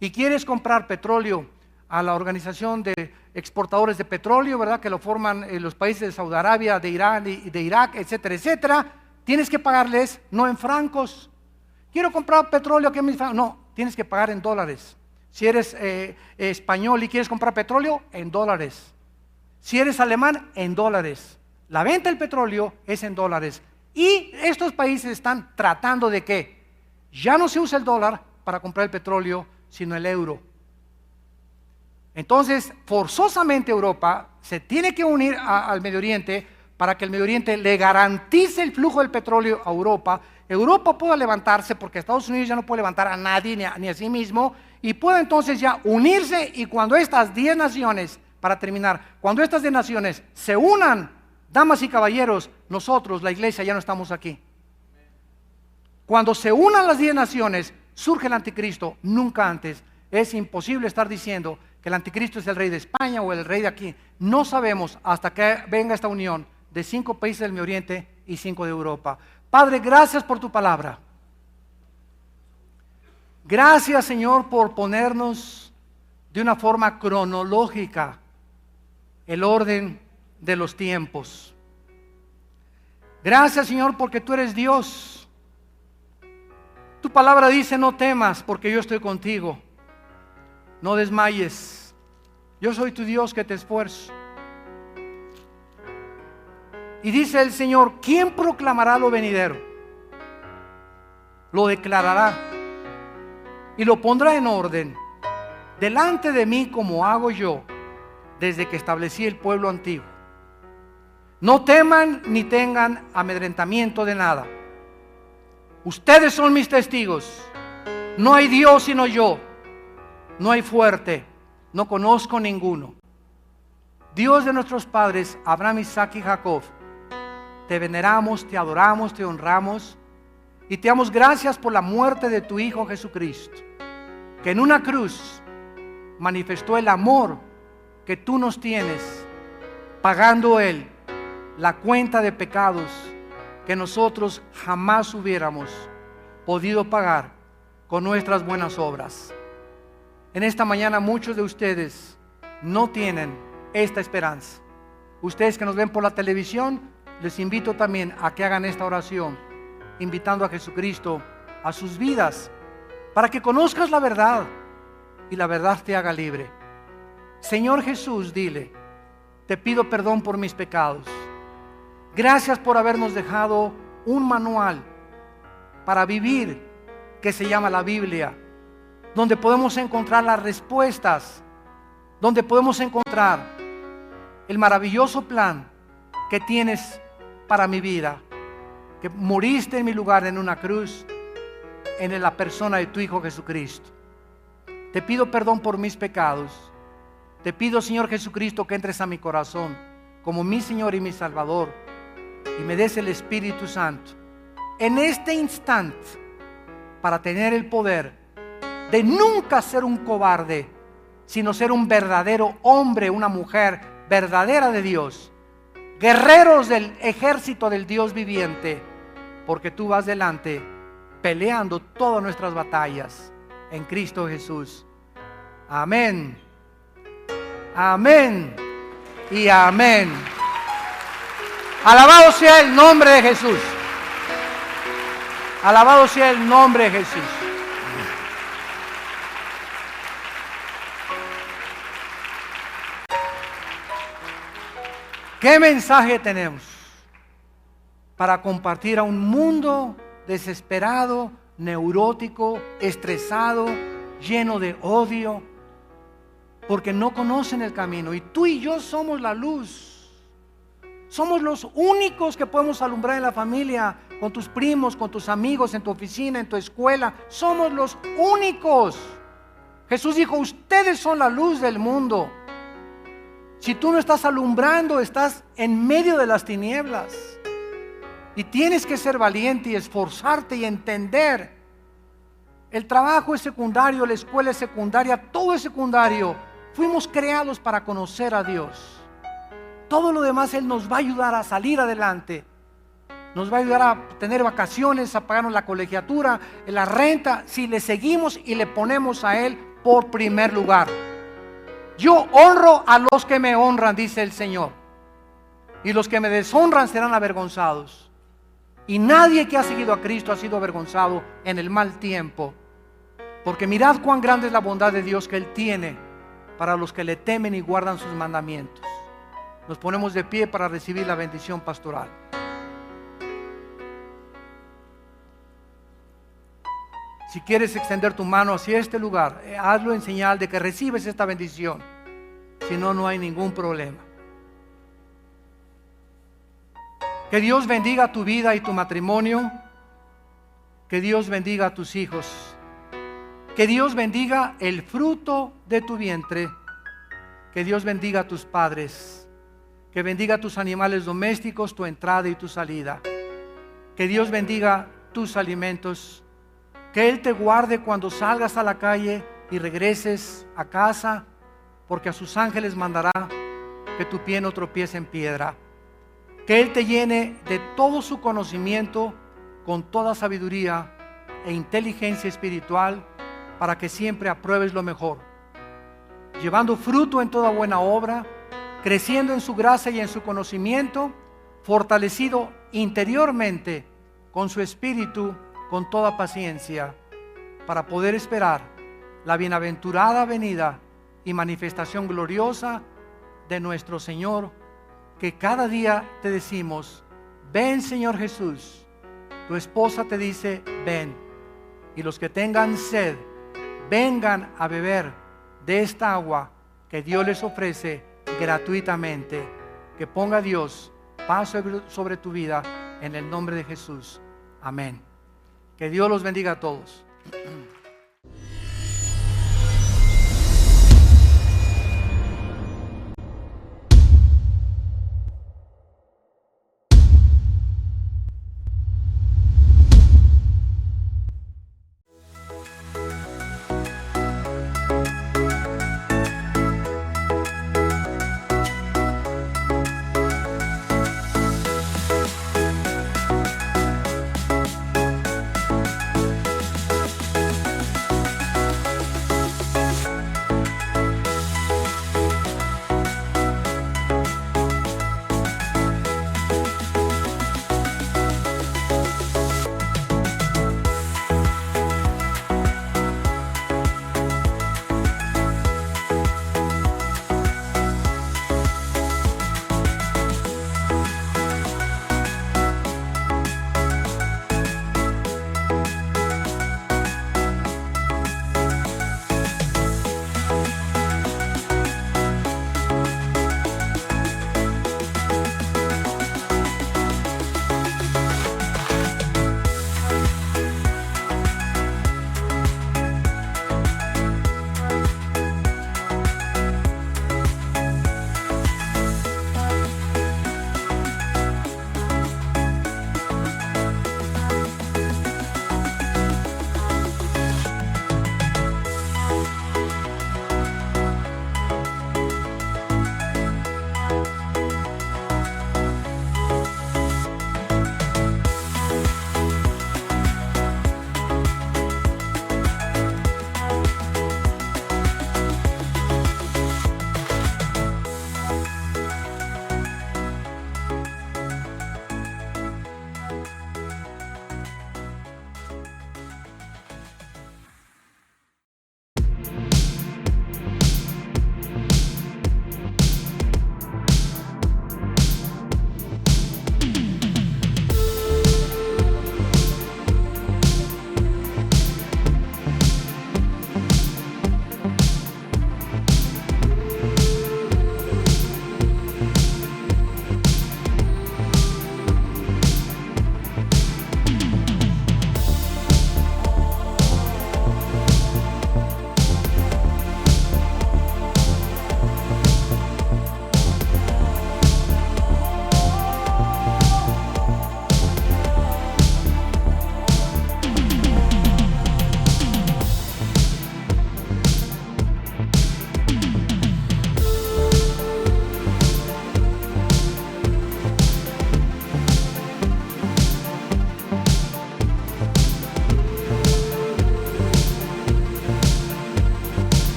y quieres comprar petróleo a la organización de exportadores de petróleo, ¿verdad?, que lo forman los países de Saudi Arabia, de Irán y de Irak, etcétera, etcétera, tienes que pagarles no en francos. Quiero comprar petróleo aquí en mis francos. No, tienes que pagar en dólares. Si eres español y quieres comprar petróleo, en dólares. Si eres alemán, en dólares. La venta del petróleo es en dólares. Y estos países están tratando de que ya no se usa el dólar para comprar el petróleo, sino el euro. Entonces, forzosamente Europa se tiene que unir al Medio Oriente para que el Medio Oriente le garantice el flujo del petróleo a Europa. Europa pueda levantarse, porque Estados Unidos ya no puede levantar a nadie ni a sí mismo, y pueda entonces ya unirse. Y cuando estas 10 naciones, para terminar, cuando estas 10 naciones se unan, damas y caballeros, nosotros, la iglesia, ya no estamos aquí. Cuando se unan las 10 naciones, surge el anticristo, nunca antes. Es imposible estar diciendo que el anticristo es el rey de España o el rey de aquí. No sabemos hasta que venga esta unión de 5 países del Medio Oriente y 5 de Europa. Padre, gracias por tu palabra. Gracias, Señor, por ponernos de una forma cronológica el orden de los tiempos. Gracias, Señor, porque tú eres Dios. Tu palabra dice: no temas, porque yo estoy contigo. No desmayes. Yo soy tu Dios que te esfuerzo. Y dice el Señor: ¿quién proclamará lo venidero? Lo declarará y lo pondrá en orden delante de mí, como hago yo desde que establecí el pueblo antiguo. No teman ni tengan amedrentamiento de nada. Ustedes son mis testigos. No hay Dios sino yo. No hay fuerte. No conozco ninguno. Dios de nuestros padres, Abraham, Isaac y Jacob, te veneramos, te adoramos, te honramos y te damos gracias por la muerte de tu Hijo Jesucristo, que en una cruz manifestó el amor que tú nos tienes, pagando Él la cuenta de pecados que nosotros jamás hubiéramos podido pagar con nuestras buenas obras. En esta mañana muchos de ustedes no tienen esta esperanza. Ustedes que nos ven por la televisión, les invito también a que hagan esta oración, invitando a Jesucristo a sus vidas, para que conozcas la verdad y la verdad te haga libre. Señor Jesús, dile: te pido perdón por mis pecados. Gracias por habernos dejado un manual para vivir que se llama la Biblia. donde podemos encontrar las respuestas, donde podemos encontrar el maravilloso plan que tienes para mi vida, que moriste en mi lugar en una cruz, en la persona de tu Hijo Jesucristo. Te pido perdón por mis pecados. Te pido, Señor Jesucristo, que entres a mi corazón como mi Señor y mi Salvador, y me des el Espíritu Santo en este instante para tener el poder de nunca ser un cobarde, sino ser un verdadero hombre, una mujer verdadera de Dios, guerreros del ejército del Dios viviente, porque tú vas delante peleando todas nuestras batallas en Cristo Jesús. Amén, amén y amén. Alabado sea el nombre de Jesús. Alabado sea el nombre de Jesús. ¿Qué mensaje tenemos para compartir a un mundo desesperado, neurótico, estresado, lleno de odio, porque no conocen el camino? Y tú y yo somos la luz. Somos los únicos que podemos alumbrar en la familia, con tus primos, con tus amigos, en tu oficina, en tu escuela. Somos los únicos. Jesús dijo: ustedes son la luz del mundo. Si tú no estás alumbrando, estás en medio de las tinieblas. Y tienes que ser valiente y esforzarte y entender. El trabajo es secundario, la escuela es secundaria, todo es secundario. Fuimos creados para conocer a Dios. Todo lo demás Él nos va a ayudar a salir adelante. Nos va a ayudar a tener vacaciones, a pagarnos la colegiatura, la renta, si le seguimos y le ponemos a Él por primer lugar. Yo honro a los que me honran, dice el Señor, y los que me deshonran serán avergonzados. Y nadie que ha seguido a Cristo ha sido avergonzado en el mal tiempo, porque mirad cuán grande es la bondad de Dios que Él tiene para los que le temen y guardan sus mandamientos. Nos ponemos de pie para recibir la bendición pastoral. Si quieres extender tu mano hacia este lugar, hazlo en señal de que recibes esta bendición. Si no, no hay ningún problema. Que Dios bendiga tu vida y tu matrimonio. Que Dios bendiga a tus hijos. Que Dios bendiga el fruto de tu vientre. Que Dios bendiga a tus padres. Que bendiga tus animales domésticos, tu entrada y tu salida. Que Dios bendiga tus alimentos. Que Él te guarde cuando salgas a la calle y regreses a casa, porque a sus ángeles mandará que tu pie no tropiece en piedra. Que Él te llene de todo su conocimiento, con toda sabiduría e inteligencia espiritual, para que siempre apruebes lo mejor, llevando fruto en toda buena obra, creciendo en su gracia y en su conocimiento, fortalecido interiormente con su espíritu, con toda paciencia, para poder esperar la bienaventurada venida y manifestación gloriosa de nuestro Señor, que cada día te decimos: ven, Señor Jesús. Tu esposa te dice: ven. Y los que tengan sed, vengan a beber de esta agua que Dios les ofrece gratuitamente. Que ponga Dios paz sobre tu vida en el nombre de Jesús. Amén. Que Dios los bendiga a todos.